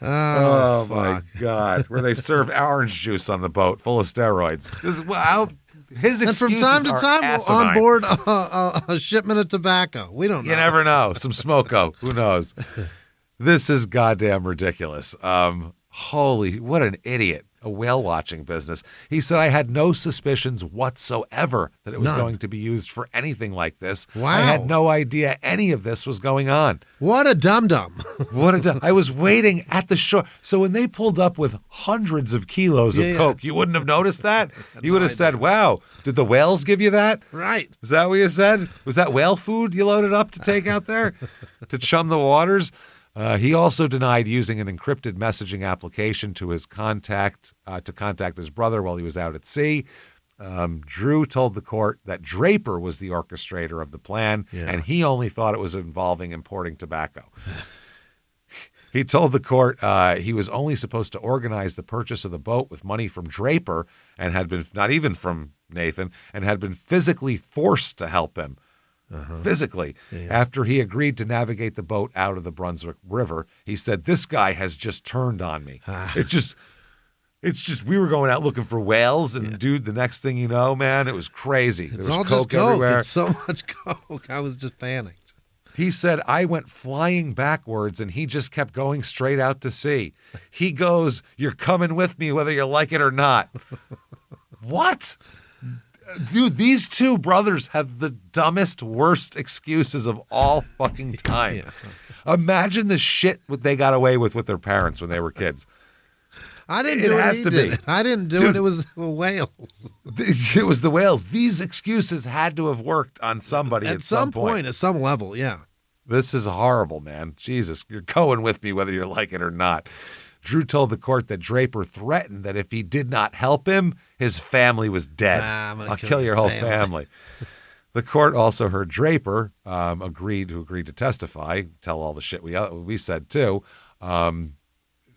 Oh my God! Where they serve orange juice on the boat, full of steroids. His excuses and from time to time, asinine. on board a shipment of tobacco. We don't know. You never know. Some smoko. Who knows? This is goddamn ridiculous. What an idiot. a whale watching business. He said, I had no suspicions whatsoever that it was going to be used for anything like this. Wow. I had no idea any of this was going on. What a dum-dum. I was waiting at the shore. So when they pulled up with hundreds of kilos of coke, you wouldn't have noticed that? You would have said, wow, did the whales give you that? Right. Is that what you said? Was that whale food you loaded up to take out there to chum the waters? He also denied using an encrypted messaging application to contact his brother while he was out at sea. Drew told the court that Draper was the orchestrator of the plan, and he only thought it was involving importing tobacco. He told the court he was only supposed to organize the purchase of the boat with money from Draper and had been, not even from Nathan, and had been physically forced to help him. Physically. After he agreed to navigate the boat out of the Brunswick River, he said, this guy has just turned on me. It's just, we were going out looking for whales, and dude, the next thing you know, man, it was crazy. It's there was all coke just coke. everywhere. It's so much coke. I was just panicked. He said, I went flying backwards, and he just kept going straight out to sea. He goes, you're coming with me whether you like it or not. What? Dude, these two brothers have the dumbest, worst excuses of all fucking time. Imagine the shit they got away with their parents when they were kids. I didn't do it. I didn't do it. It was the whales. It was the whales. These excuses had to have worked on somebody at some point. At some level, yeah. This is horrible, man. Jesus, you're going with me whether you like it or not. Drew told the court that Draper threatened that if he did not help him, his family was dead. I'll kill your whole family. The court also heard Draper agreed to testify, tell all the shit we said too.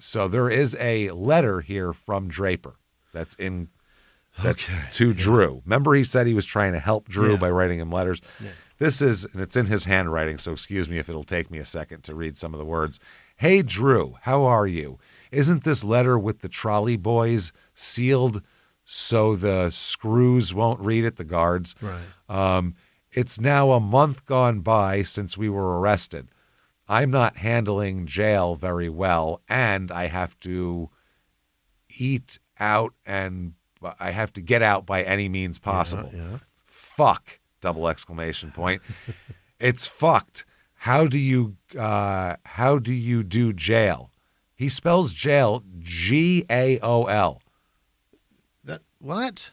So there is a letter here from Draper that's to Drew. Remember he said he was trying to help Drew by writing him letters? Yeah. This is, and it's in his handwriting, so excuse me if it'll take me a second to read some of the words. Hey, Drew, how are you? Isn't this letter with the trolley boys sealed so the screws won't read it, the guards? Right. It's now a month gone by since we were arrested. I'm not handling jail very well, and I have to eat out and I have to get out by any means possible. Fuck, ! It's fucked. How do you do jail? He spells jail Gaol. What?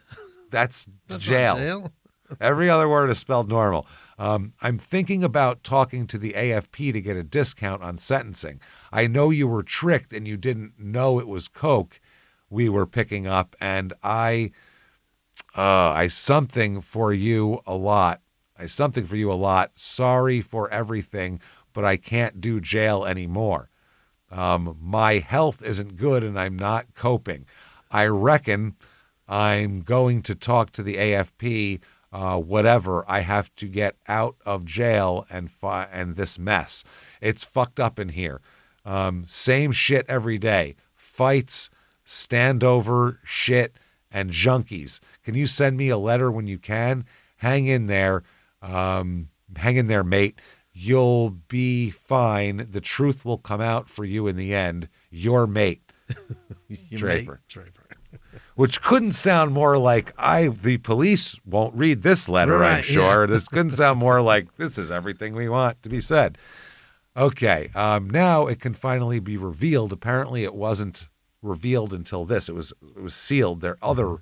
That's jail. Not jail? Every other word is spelled normal. I'm thinking about talking to the AFP to get a discount on sentencing. I know you were tricked and you didn't know it was coke we were picking up, and I something for you a lot. Sorry for everything, but I can't do jail anymore. My health isn't good and I'm not coping. I reckon I'm going to talk to the AFP, whatever. I have to get out of jail and this mess. It's fucked up in here. Same shit every day. Fights, standover shit, and junkies. Can you send me a letter when you can? Hang in there, mate. You'll be fine. The truth will come out for you in the end. Your mate, Draper. Which couldn't sound more like the police won't read this letter, right, I'm sure. Yeah. This couldn't sound more like this is everything we want to be said. Okay, now it can finally be revealed. Apparently it wasn't revealed until this. It was sealed. Their other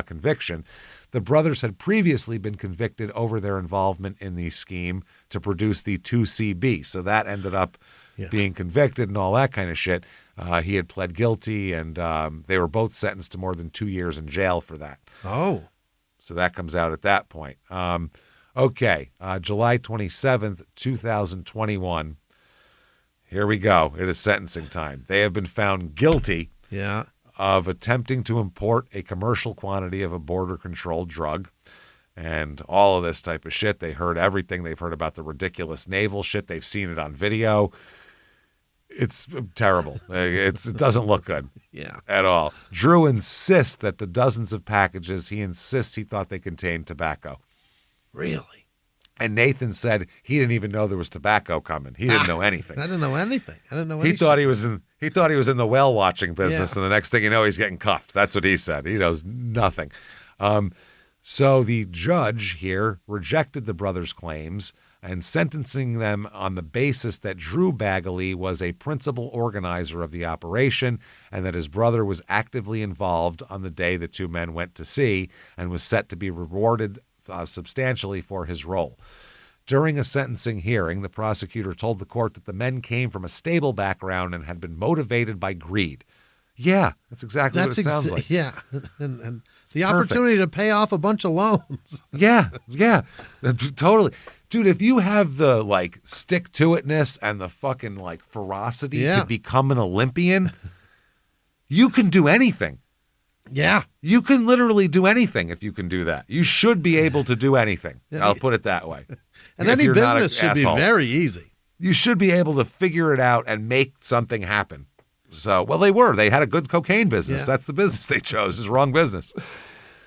conviction. The brothers had previously been convicted over their involvement in the scheme to produce the 2CB. So that ended up being convicted and all that kind of shit. He had pled guilty, and they were both sentenced to more than 2 years in jail for that. Oh. So that comes out at that point. Okay, July 27th, 2021. Here we go. It is sentencing time. They have been found guilty of attempting to import a commercial quantity of a border-controlled drug and all of this type of shit. They heard everything. They've heard about the ridiculous naval shit. They've seen it on video. It's terrible. It doesn't look good at all. Drew insists that the dozens of packages, he insists he thought they contained tobacco. Really? And Nathan said he didn't even know there was tobacco coming. He didn't know anything. I didn't know anything. He thought he was He thought he was in the whale watching business, and the next thing you know, he's getting cuffed. That's what he said. He knows nothing. So the judge here rejected the brothers' claims and sentencing them on the basis that Drew Baggaley was a principal organizer of the operation and that his brother was actively involved on the day the two men went to sea and was set to be rewarded substantially for his role. During a sentencing hearing, the prosecutor told the court that the men came from a stable background and had been motivated by greed. Yeah, that's exactly what it sounds like. Yeah, and the opportunity to pay off a bunch of loans. Yeah, totally. Dude, if you have the, like, stick-to-itness and the fucking, like, ferocity to become an Olympian, you can do anything. Yeah. You can literally do anything if you can do that. You should be able to do anything. I'll put it that way. And any business should be very easy. You should be able to figure it out and make something happen. So, well, they were. They had a good cocaine business. Yeah. That's the business they chose. It's the wrong business.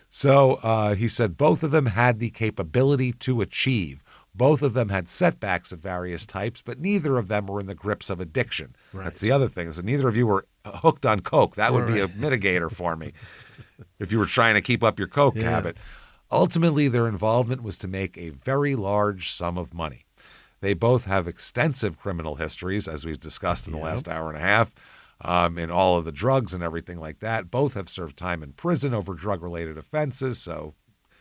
So he said both of them had the capability to achieve. Both of them had setbacks of various types, but neither of them were in the grips of addiction. Right. That's the other thing. So neither of you were hooked on coke. That would be a mitigator for me if you were trying to keep up your coke habit. Ultimately, their involvement was to make a very large sum of money. They both have extensive criminal histories, as we've discussed in the last hour and a half, in all of the drugs and everything like that. Both have served time in prison over drug-related offenses, so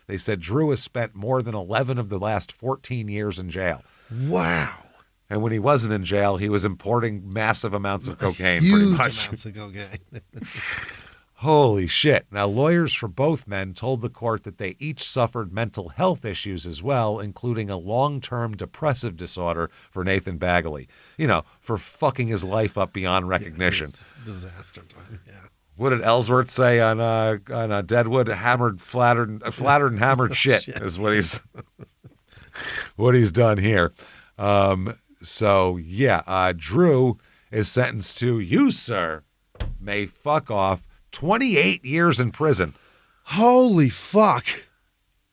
they said Drew has spent more than 11 of the last 14 years in jail. Wow. And when he wasn't in jail, he was importing massive amounts of cocaine, Huge pretty much. Amounts of cocaine. Holy shit. Now, lawyers for both men told the court that they each suffered mental health issues as well, including a long-term depressive disorder for Nathan Baggaley. You know, for fucking his life up beyond recognition. Disaster time, yeah. What did Ellsworth say on Deadwood? Flattered and hammered shit is what he's done here. Drew is sentenced to, you, sir, may fuck off 28 years in prison. Holy fuck.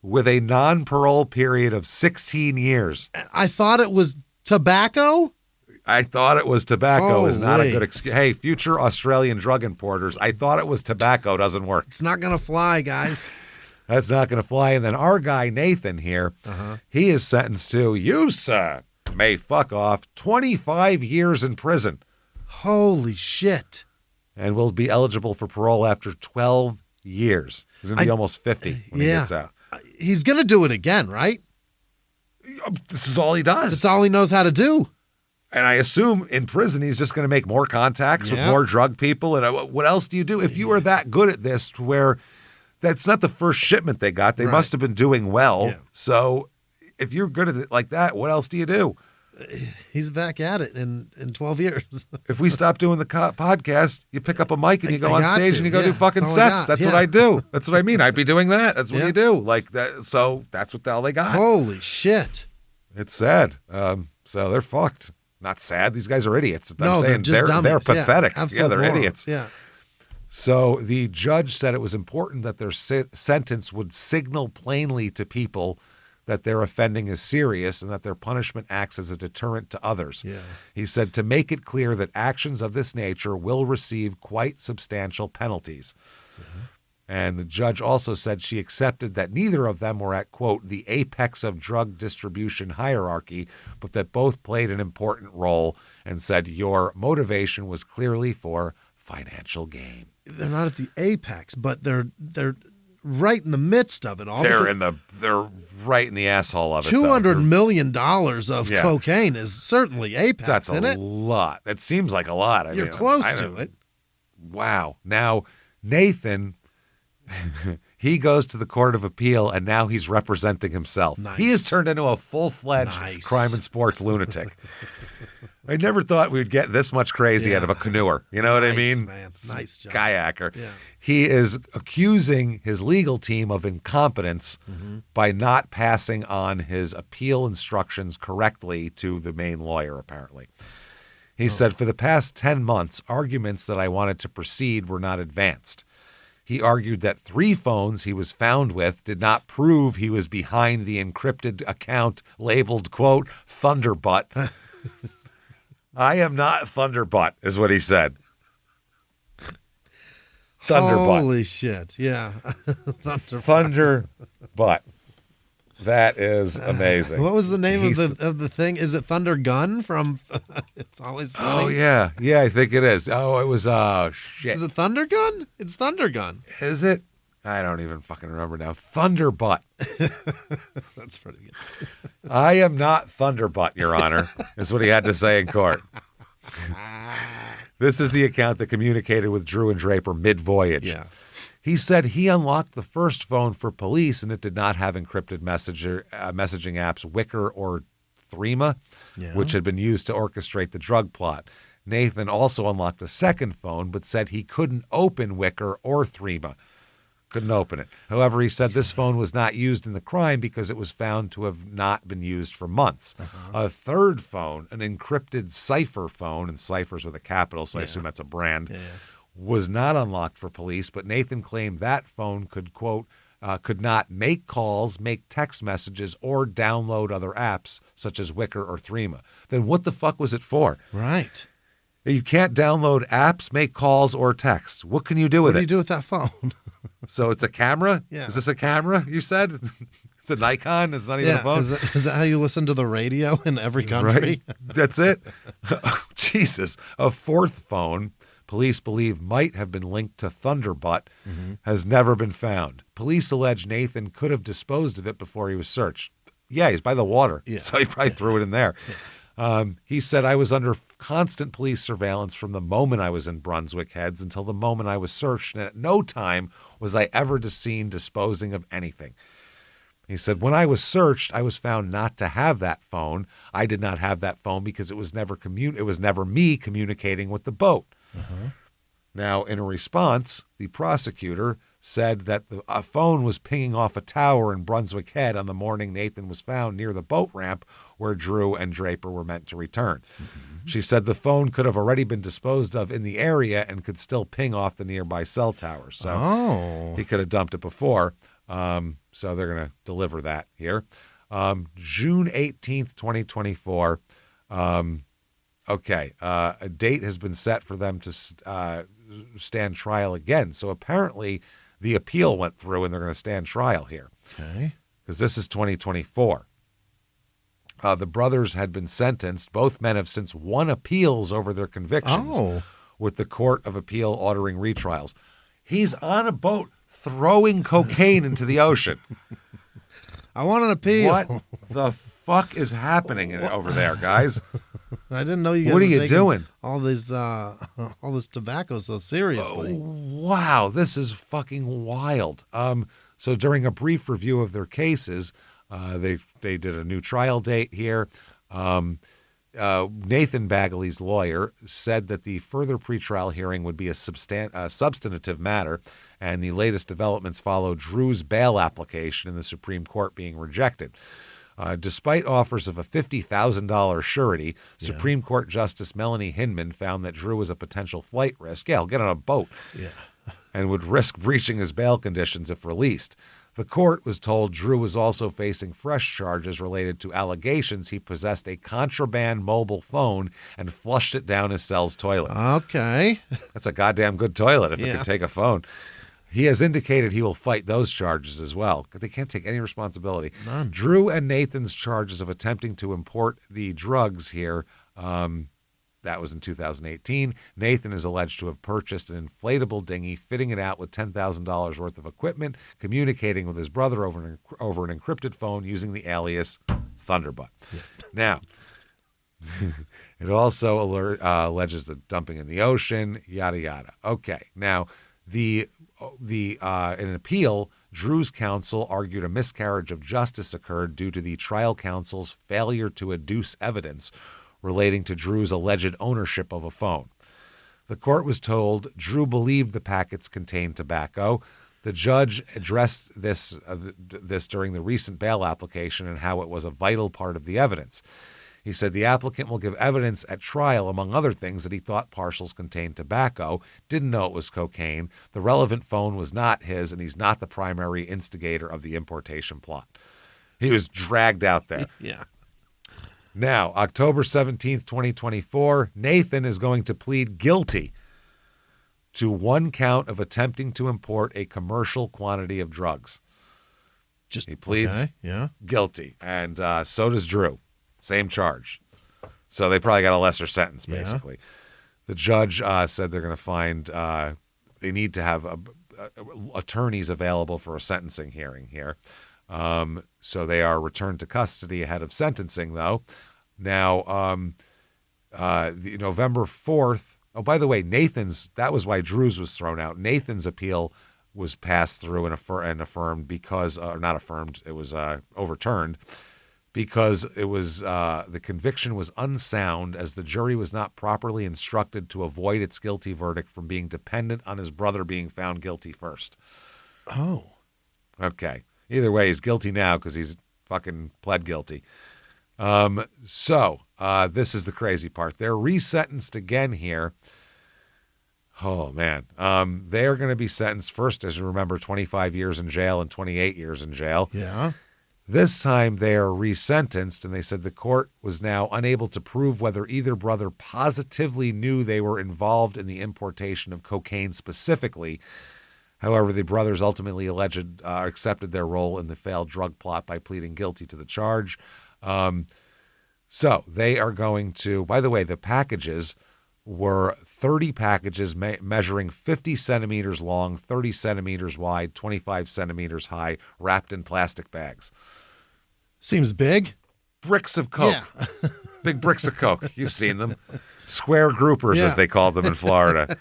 With a non-parole period of 16 years. I thought it was tobacco? I thought it was tobacco is not a good excuse. Hey, future Australian drug importers, I thought it was tobacco doesn't work. It's not going to fly, guys. That's not going to fly. And then our guy, Nathan here, he is sentenced to, you, sir, may fuck off 25 years in prison. Holy shit. And will be eligible for parole after 12 years. He's going to be almost 50 when he gets out. He's going to do it again, right? This is all he does. That's all he knows how to do. And I assume in prison he's just going to make more contacts with more drug people. And what else do you do? If you are that good at this, where that's not the first shipment they got, they must have been doing well. Yeah. So if you're good at it like that, what else do you do? He's back at it in 12 years. If we stop doing the podcast, you pick up a mic and you go on stage and you go do fucking sets. That's what I do. That's what I mean. I'd be doing that. That's what you do. Like that. So that's what the hell they got. Holy shit. It's sad. So they're fucked. Not sad. These guys are idiots. I'm saying they're pathetic. Yeah, they're morons. Idiots. Yeah. So the judge said it was important that their sentence would signal plainly to people that their offending is serious and that their punishment acts as a deterrent to others. Yeah. He said to make it clear that actions of this nature will receive quite substantial penalties. Mm-hmm. And the judge also said she accepted that neither of them were at, quote, the apex of drug distribution hierarchy, but that both played an important role, and said your motivation was clearly for financial gain. They're not at the apex, but they're right in the midst of it all. They're right in the asshole of it. $200 million of cocaine is certainly apex. That's a lot. It seems like a lot. You're close to it. Wow. Now, Nathan, he goes to the Court of Appeal, and now he's representing himself. Nice. He has turned into a full-fledged crime and sports lunatic. I never thought we'd get this much crazy out of a canoeer. You know what I mean? Man. Nice job. Kayaker. Yeah. He is accusing his legal team of incompetence by not passing on his appeal instructions correctly to the main lawyer, apparently. He said, for the past 10 months, arguments that I wanted to proceed were not advanced. He argued that 3 phones he was found with did not prove he was behind the encrypted account labeled, quote, Thunderbutt. I am not Thunderbutt, is what he said. Thunderbutt. Holy shit. Yeah. Thunderbutt. That is amazing. What was the name of the thing? Is it Thunder Gun from It's Always Sunny? Oh, yeah. Yeah, I think it is. Oh, it was, shit. Is it Thunder Gun? It's Thunder Gun. Is it? I don't even fucking remember now. Thunderbutt. That's pretty good. I am not Thunderbutt, Your Honor, is what he had to say in court. This is the account that communicated with Drew and Draper mid-voyage. Yeah. He said he unlocked the first phone for police, and it did not have encrypted messaging apps Wicker or Threema, which had been used to orchestrate the drug plot. Nathan also unlocked a second phone, but said he couldn't open Wicker or Threema. Couldn't open it. However, he said this phone was not used in the crime because it was found to have not been used for months. A third phone, an encrypted cipher phone, and ciphers with a capital, so I assume that's a brand, was not unlocked for police, but Nathan claimed that phone could, quote, could not make calls, make text messages, or download other apps such as Wicker or Threema. Then what the fuck was it for? Right. You can't download apps, make calls, or text. What can you do with it? What do you do with that phone? So it's a camera? Yeah. Is this a camera, you said? It's a Nikon? It's not even a phone? Is that how you listen to the radio in every country? Right? That's it? Oh, Jesus. A fourth phone police believe might have been linked to Thunderbutt has never been found. Police allege Nathan could have disposed of it before he was searched. Yeah, he's by the water, so he probably threw it in there. He said, I was under constant police surveillance from the moment I was in Brunswick Heads until the moment I was searched, and at no time was I ever seen disposing of anything. He said, when I was searched, I was found not to have that phone. I did not have that phone because it was never me communicating with the boat. Now, in a response, the prosecutor said that a phone was pinging off a tower in Brunswick Head on the morning Nathan was found near the boat ramp where Drew and Draper were meant to return. She said the phone could have already been disposed of in the area and could still ping off the nearby cell towers. So he could have dumped it before. So they're going to deliver that here. June 18th, 2024. A date has been set for them to stand trial again. So apparently the appeal went through and they're going to stand trial here. Okay. Because this is 2024. The brothers had been sentenced. Both men have since won appeals over their convictions, with the Court of Appeal ordering retrials. He's on a boat throwing cocaine into the ocean. I want an appeal. What the fuck is happening over there, guys? I didn't know you guys What are were you taking doing? all this tobacco so seriously. Wow, this is fucking wild. So during a brief review of their cases, they did a new trial date here. Nathan Baggaley's lawyer said that the further pretrial hearing would be a substantive matter, and the latest developments follow Drew's bail application in the Supreme Court being rejected. Despite offers of a $50,000 surety, Supreme Court Justice Melanie Hinman found that Drew was a potential flight risk. Yeah, he'll get on a boat. And would risk breaching his bail conditions if released. The court was told Drew was also facing fresh charges related to allegations he possessed a contraband mobile phone and flushed it down his cell's toilet. Okay. That's a goddamn good toilet if it can take a phone. He has indicated he will fight those charges as well. They can't take any responsibility. None. Drew and Nathan's charges of attempting to import the drugs here, that was in 2018. Nathan is alleged to have purchased an inflatable dinghy, fitting it out with $10,000 worth of equipment, communicating with his brother over an encrypted phone using the alias Thunderbutt. Now, it also alleges the dumping in the ocean, yada, yada. Okay, now, in an appeal, Drew's counsel argued a miscarriage of justice occurred due to the trial counsel's failure to adduce evidence relating to Drew's alleged ownership of a phone. The court was told Drew believed the packets contained tobacco. The judge addressed this during the recent bail application and how it was a vital part of the evidence. He said the applicant will give evidence at trial, among other things, that he thought parcels contained tobacco, didn't know it was cocaine, the relevant phone was not his, and he's not the primary instigator of the importation plot. He was dragged out there. Yeah. Now, October 17th, 2024, Nathan is going to plead guilty to 1 count of attempting to import a commercial quantity of drugs. He pleads guilty, and so does Drew. Same charge. So they probably got a lesser sentence, basically. Yeah. The judge said they're going to find they need to have attorneys available for a sentencing hearing here. So they are returned to custody ahead of sentencing, though. Now, the November 4th, oh, by the way, that was why Drew's was thrown out. Nathan's appeal was passed through and affirmed because, not affirmed, it was overturned because it was the conviction was unsound as the jury was not properly instructed to avoid its guilty verdict from being dependent on his brother being found guilty first. Oh. Okay. Either way, he's guilty now because he's fucking pled guilty. So this is the crazy part. They're resentenced again here. Oh, man. They're going to be sentenced first, as you remember, 25 years in jail and 28 years in jail. Yeah. This time they are resentenced, and they said the court was now unable to prove whether either brother positively knew they were involved in the importation of cocaine specifically. However, the brothers ultimately accepted their role in the failed drug plot by pleading guilty to the charge. So they are going to, by the way, the packages were 30 packages measuring 50 centimeters long, 30 centimeters wide, 25 centimeters high, wrapped in plastic bags. Seems big. Bricks of Coke. Yeah. Big bricks of Coke. You've seen them. Square groupers, as they called them in Florida.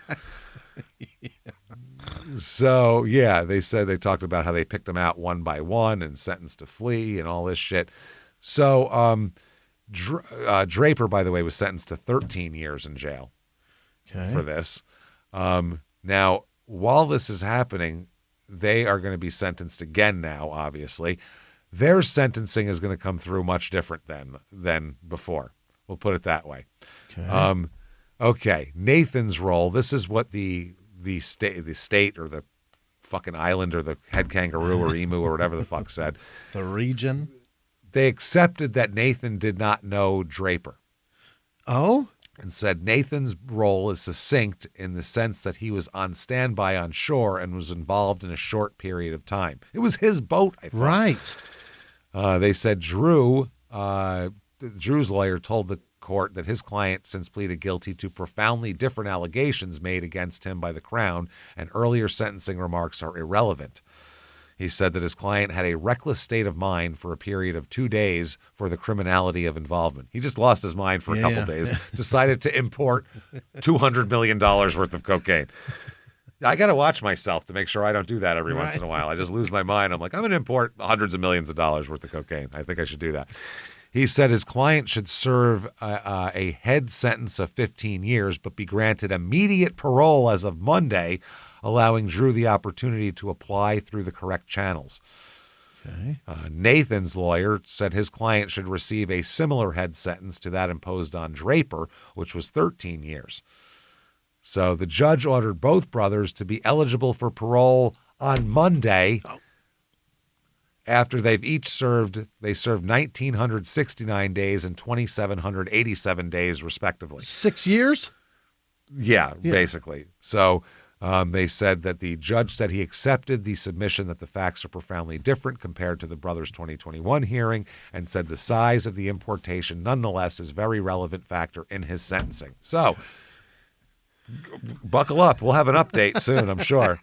So, yeah, they talked about how they picked them out one by one and sentenced to flee and all this shit. So, Draper, by the way, was sentenced to 13 years in jail for this. Now, while this is happening, they are going to be sentenced again now, obviously. Their sentencing is going to come through much different than before. We'll put it that way. Okay. Nathan's role, this is what the state or the fucking island or the head kangaroo or emu or whatever the fuck said. The region? They accepted that Nathan did not know Draper. Oh? And said Nathan's role is succinct in the sense that he was on standby on shore and was involved in a short period of time. It was his boat, I thought. Right. They said Drew's lawyer told the court that his client since pleaded guilty to profoundly different allegations made against him by the Crown, and earlier sentencing remarks are irrelevant. He said that his client had a reckless state of mind for a period of 2 days for the criminality of involvement. He just lost his mind for a couple days, decided to import $200 million worth of cocaine. I got to watch myself to make sure I don't do that every once in a while. I just lose my mind. I'm like, I'm going to import hundreds of millions of dollars worth of cocaine. I think I should do that. He said his client should serve a head sentence of 15 years, but be granted immediate parole as of Monday, allowing Drew the opportunity to apply through the correct channels. Okay. Nathan's lawyer said his client should receive a similar head sentence to that imposed on Draper, which was 13 years. So the judge ordered both brothers to be eligible for parole on Monday after they've each served 1,969 days and 2,787 days, respectively. 6 years? Yeah, basically. So they said that the judge said he accepted the submission that the facts are profoundly different compared to the brothers' 2021 hearing, and said the size of the importation nonetheless is a very relevant factor in his sentencing. So buckle up. We'll have an update soon, I'm sure.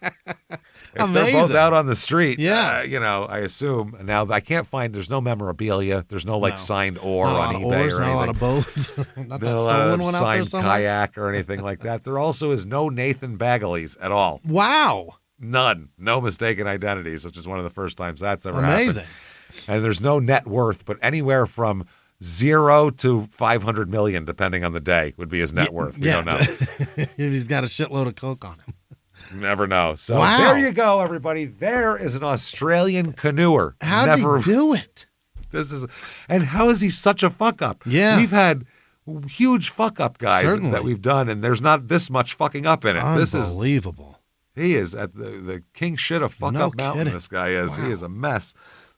If they're both out on the street, I assume. Now, I can't find, there's no memorabilia. There's no, signed oar on eBay or anything. Not a lot of boats. Not that stolen one out there somewhere. Signed kayak or anything like that. There also is no Nathan Baggaleys at all. Wow. None. No mistaken identities, which is one of the first times that's ever Amazing. happened. And there's no net worth, but anywhere from 0 to 500 million, depending on the day, would be his net worth. We don't know. He's got a shitload of coke on him. Never know. So There you go, everybody. There is an Australian canoeer. How did he do it? And how is he such a fuck up? Yeah. We've had huge fuck up guys that we've done, and there's not this much fucking up in it. Unbelievable. He is at the king shit of fuck up mountain. Kidding. This guy is. Wow. He is a mess.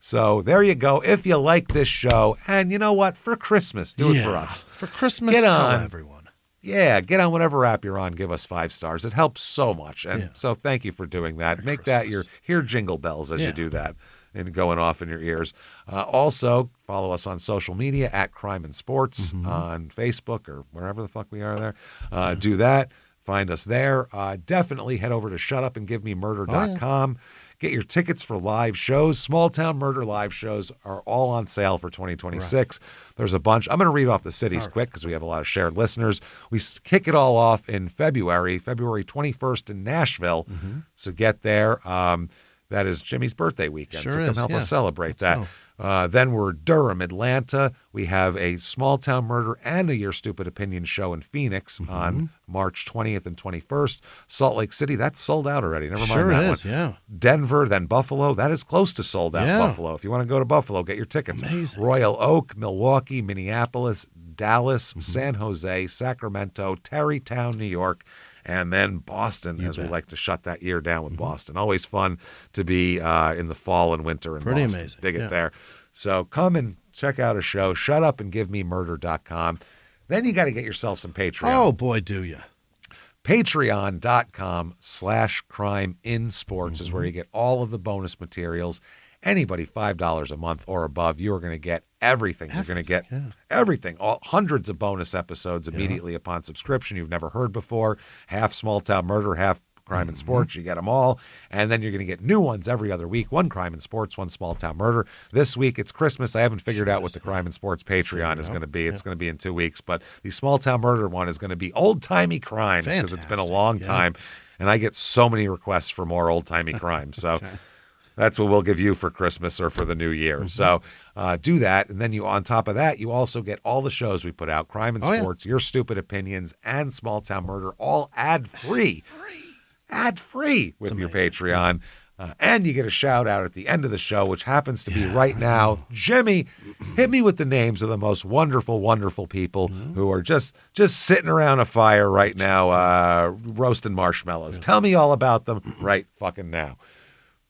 So there you go. If you like this show, and you know what, for Christmas, do it for us. For Christmas, tell everyone. Yeah, get on whatever app you're on. Give us 5 stars. It helps so much. And so thank you for doing that. Make that hear jingle bells as you do that and going off in your ears. Also, follow us on social media at Crime and Sports on Facebook or wherever the fuck we are there. Do that. Find us there. Definitely head over to shutupandgivememurder.com. Get your tickets for live shows. Small Town Murder live shows are all on sale for 2026. Right. There's a bunch. I'm going to read off the cities quick because we have a lot of shared listeners. We kick it all off in February 21st in Nashville. So get there. That is Jimmie's birthday weekend. So come help us celebrate that. Then we're Durham, Atlanta. We have a Small Town Murder and a Your Stupid Opinion show in Phoenix on March 20th and 21st. Salt Lake City, that's sold out already. Never mind that one. Yeah. Denver, then Buffalo. That is close to sold out, Buffalo. If you want to go to Buffalo, get your tickets. Amazing. Royal Oak, Milwaukee, Minneapolis, Dallas, San Jose, Sacramento, Tarrytown, New York, and then Boston, as we like to shut that year down with Boston. Always fun to be in the fall and winter in Boston. Amazing. Dig it there. So come and check out a show. Shutupandgivememurder.com. Then you got to get yourself some Patreon. Oh, boy, do you. Patreon.com/crimeinsports is where you get all of the bonus materials. Anybody $5 a month or above, you are going to get everything. You're going to get everything, hundreds of bonus episodes immediately upon subscription you've never heard before. Half Small Town Murder, half Crime and Sports. You get them all. And then you're going to get new ones every other week. One Crime and Sports, one Small Town Murder. This week, it's Christmas. I haven't figured out what the Crime and Sports Patreon is going to be. It's going to be in 2 weeks. But the Small Town Murder one is going to be old-timey crimes because it's been a long time. And I get so many requests for more old-timey crimes. So that's what we'll give you for Christmas or for the new year. So do that. And then on top of that, you also get all the shows we put out, Crime and Sports, Your Stupid Opinions, and Small Town Murder, all ad-free. Ad-free with your Patreon. And you get a shout-out at the end of the show, which happens to be right now. Jimmie, hit me with the names of the most wonderful, wonderful people who are just sitting around a fire right now roasting marshmallows. Tell me all about them right fucking now.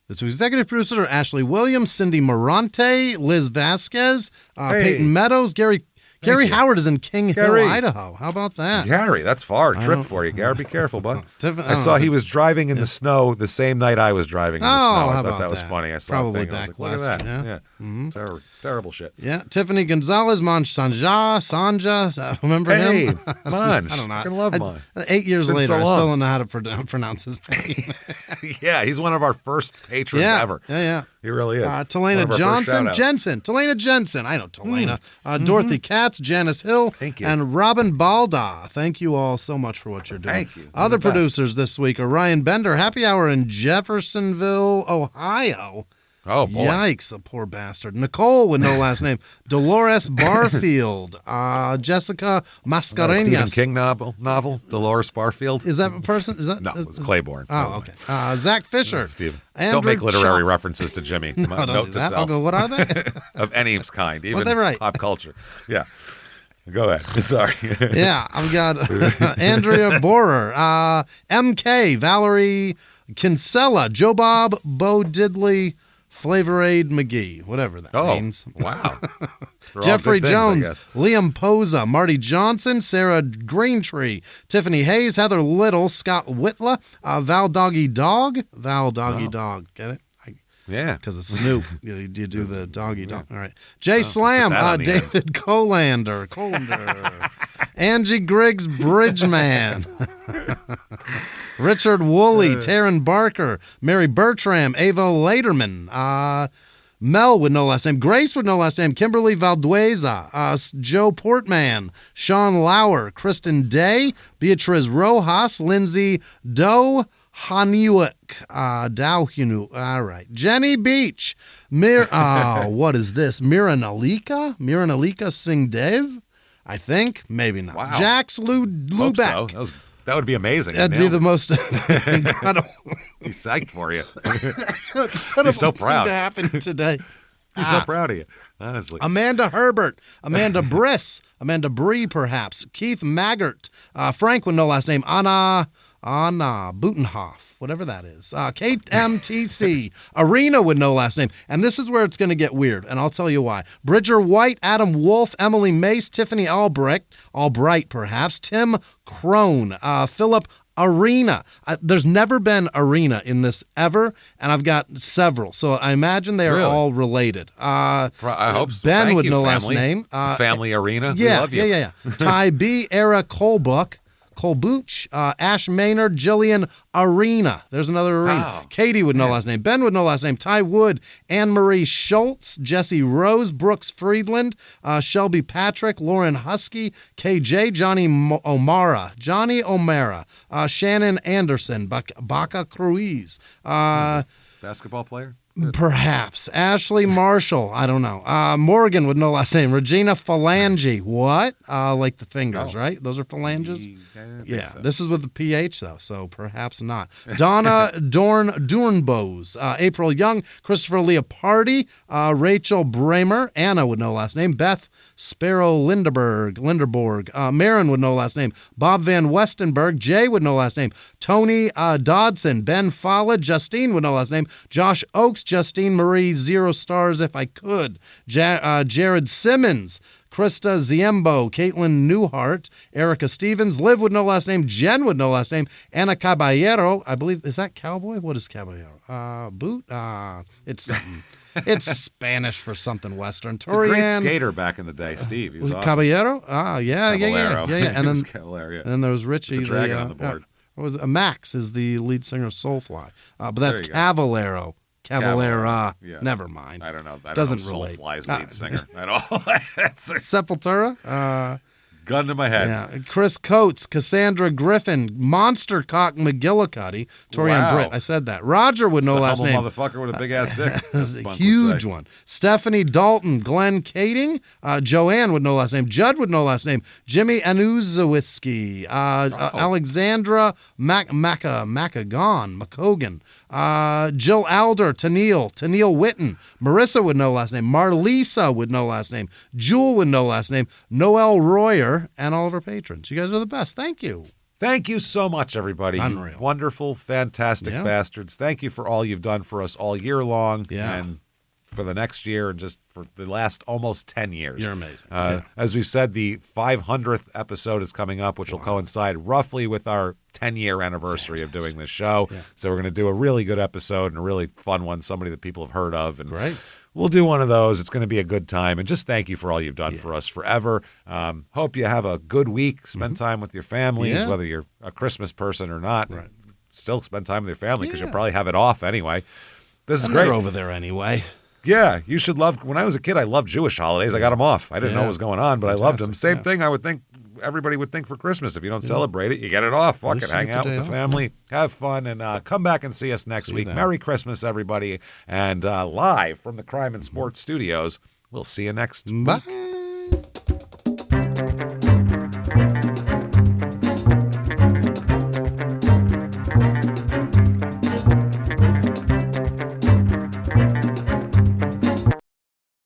This week's executive producer are Ashley Williams, Cindy Morante, Liz Vasquez, Peyton Meadows, Gary Howard is in King Hill, Idaho. How about that? Gary, that's far. A trip for you, Gary. Be careful, bud. I saw he was driving in the snow the same night I was driving in the snow. I thought that was funny. I saw probably a thing. I was back like, look last at that. Terrible shit. Yeah, Tiffany Gonzalez, Sanja. Remember him? Monj. I don't know. I love Monj. 8 years later, I still don't know how to pronounce his name. Yeah, he's one of our first patrons ever. Yeah. He really is. Talena Jensen. I know Talena. Dorothy Katz, Janice Hill, Thank you. and Robin Balda. Thank you all so much for what you're doing. Thank you. Other producers this week are Ryan Bender, Happy Hour in Jeffersonville, Ohio. Oh, boy. Yikes, the poor bastard. Nicole with no last name. Dolores Barfield. Jessica Mascareñas. Stephen King novel, Dolores Barfield. Is that a person? No, it's Claiborne. Oh, okay. Zach Fisher. Stephen. Don't make literary references to Jimmie. No, don't do that. I'll go, what are they? Of any kind, even right? Pop culture. Yeah. Go ahead. Sorry. Yeah, I've got Andrea Borer, MK, Valerie Kinsella, Joe Bob, Bo Diddley, Flavor Aid McGee, whatever that means. Wow. Jeffrey Jones, Liam Poza, Marty Johnson, Sarah Greentree, Tiffany Hayes, Heather Little, Scott Whitla, Val Doggy Dog. Get it? Yeah. Because it's Snoop. You do the doggy dog. All right. Jay Slam, David Colander, Angie Griggs Bridgeman, Richard Woolley, Taryn Barker, Mary Bertram, Ava Laterman, Mel with no last name, Grace with no last name, Kimberly Valdueza, Joe Portman, Sean Lauer, Kristen Day, Beatriz Rojas, Lindsay Doe, Hanuik, Dowhunu, all right. Jenny Beach, what is this? Miranalika Singh Dev, I think, maybe not. Wow. Jax Lubeck. So. That would be amazing. That'd be the most incredible. He's psyched for you. He's so proud. To happen today. He's so proud of you, honestly. Amanda Herbert, Amanda Briss, Amanda Bree, perhaps, Keith Maggart, Frank with no last name, Anna Butenhoff, whatever that is. KMTC, Arena with no last name. And this is where it's going to get weird, and I'll tell you why. Bridger White, Adam Wolf, Emily Mace, Tiffany Albright perhaps, Tim Crone, Philip Arena. There's never been Arena in this ever, and I've got several. So I imagine they are all related. I hope so. Ben Thank with you, no family. last name. Family Arena. Yeah, we love you. yeah. Ty B, Era Colbooch, Ash Maynard, Jillian Arena. There's another Arena. Oh, Katie with no last name. Ben with no last name. Ty Wood, Anne-Marie Schultz, Jesse Rose, Brooks Friedland, Shelby Patrick, Lauren Husky, KJ, Johnny O'Mara, Shannon Anderson, Baca Cruise. Basketball player? Perhaps. Ashley Marshall. I don't know. Morgan with no last name. Regina Phalange. What? Like the fingers, right? Those are phalanges? Yeah. So. This is with the PH, though, so perhaps not. Donna Dornbose. April Young. Christopher Leopardi. Rachel Bramer. Anna with no last name. Beth Sparrow Linderborg. Marin with no last name. Bob Van Westenberg. Jay with no last name. Tony Dodson. Ben Follett. Justine with no last name. Josh Oakes. Justine Marie, 0 stars if I could. Jared Simmons, Krista Ziembo, Caitlin Newhart, Erica Stevens, Liv with no last name, Jen with no last name, Anna Caballero, I believe, is that cowboy? What is Caballero? Boot? It's something. It's Spanish for something Western. It's a great skater back in the day, Steve. He was awesome. Caballero? Yeah. And then, and then there was Richie. The dragon on the board. Max is the lead singer of Soulfly. But that's Cavallero. Cavalera. Yeah. Never mind. I don't know. Doesn't relate. relate. Soulfly's lead singer at all. Sepultura. Gun to my head. Yeah. Chris Coates, Cassandra Griffin, Monster Cock McGillicuddy, Torian Britt. I said that. Roger with no last name. Motherfucker with a big ass dick. That's a huge one. Stephanie Dalton, Glenn Kading, Joanne with no last name, Judd with no last name, Jimmy Anuzawiski, Alexandra McCogan, Jill Alder, Tennille Witten, Marissa with no last name, Marlisa with no last name, Jewel with no last name, Noelle Royer, and all of our patrons. You guys are the best. Thank you. Thank you so much, everybody. Unreal. You wonderful, fantastic bastards. Thank you for all you've done for us all year long and for the next year and just for the last almost 10 years. You're amazing. As we said, the 500th episode is coming up, which will coincide roughly with our 10-year anniversary of doing this show. Yeah. So we're going to do a really good episode and a really fun one, somebody that people have heard of. And Great. We'll do one of those. It's going to be a good time. And just thank you for all you've done for us forever. Hope you have a good week. Spend time with your families, whether you're a Christmas person or not. Right. Still spend time with your family because you'll probably have it off anyway. This is And great. they're over there anyway. Yeah, you should love. When I was a kid, I loved Jewish holidays. I got them off. I didn't know what was going on, but I loved them. Same thing I would think everybody would think for Christmas. If you don't celebrate it, you get it off. Fuck it. Hang out with the family. Have fun. And come back and see us next week. Merry Christmas, everybody. And live from the Crime and Sports Studios, we'll see you next week. Bye.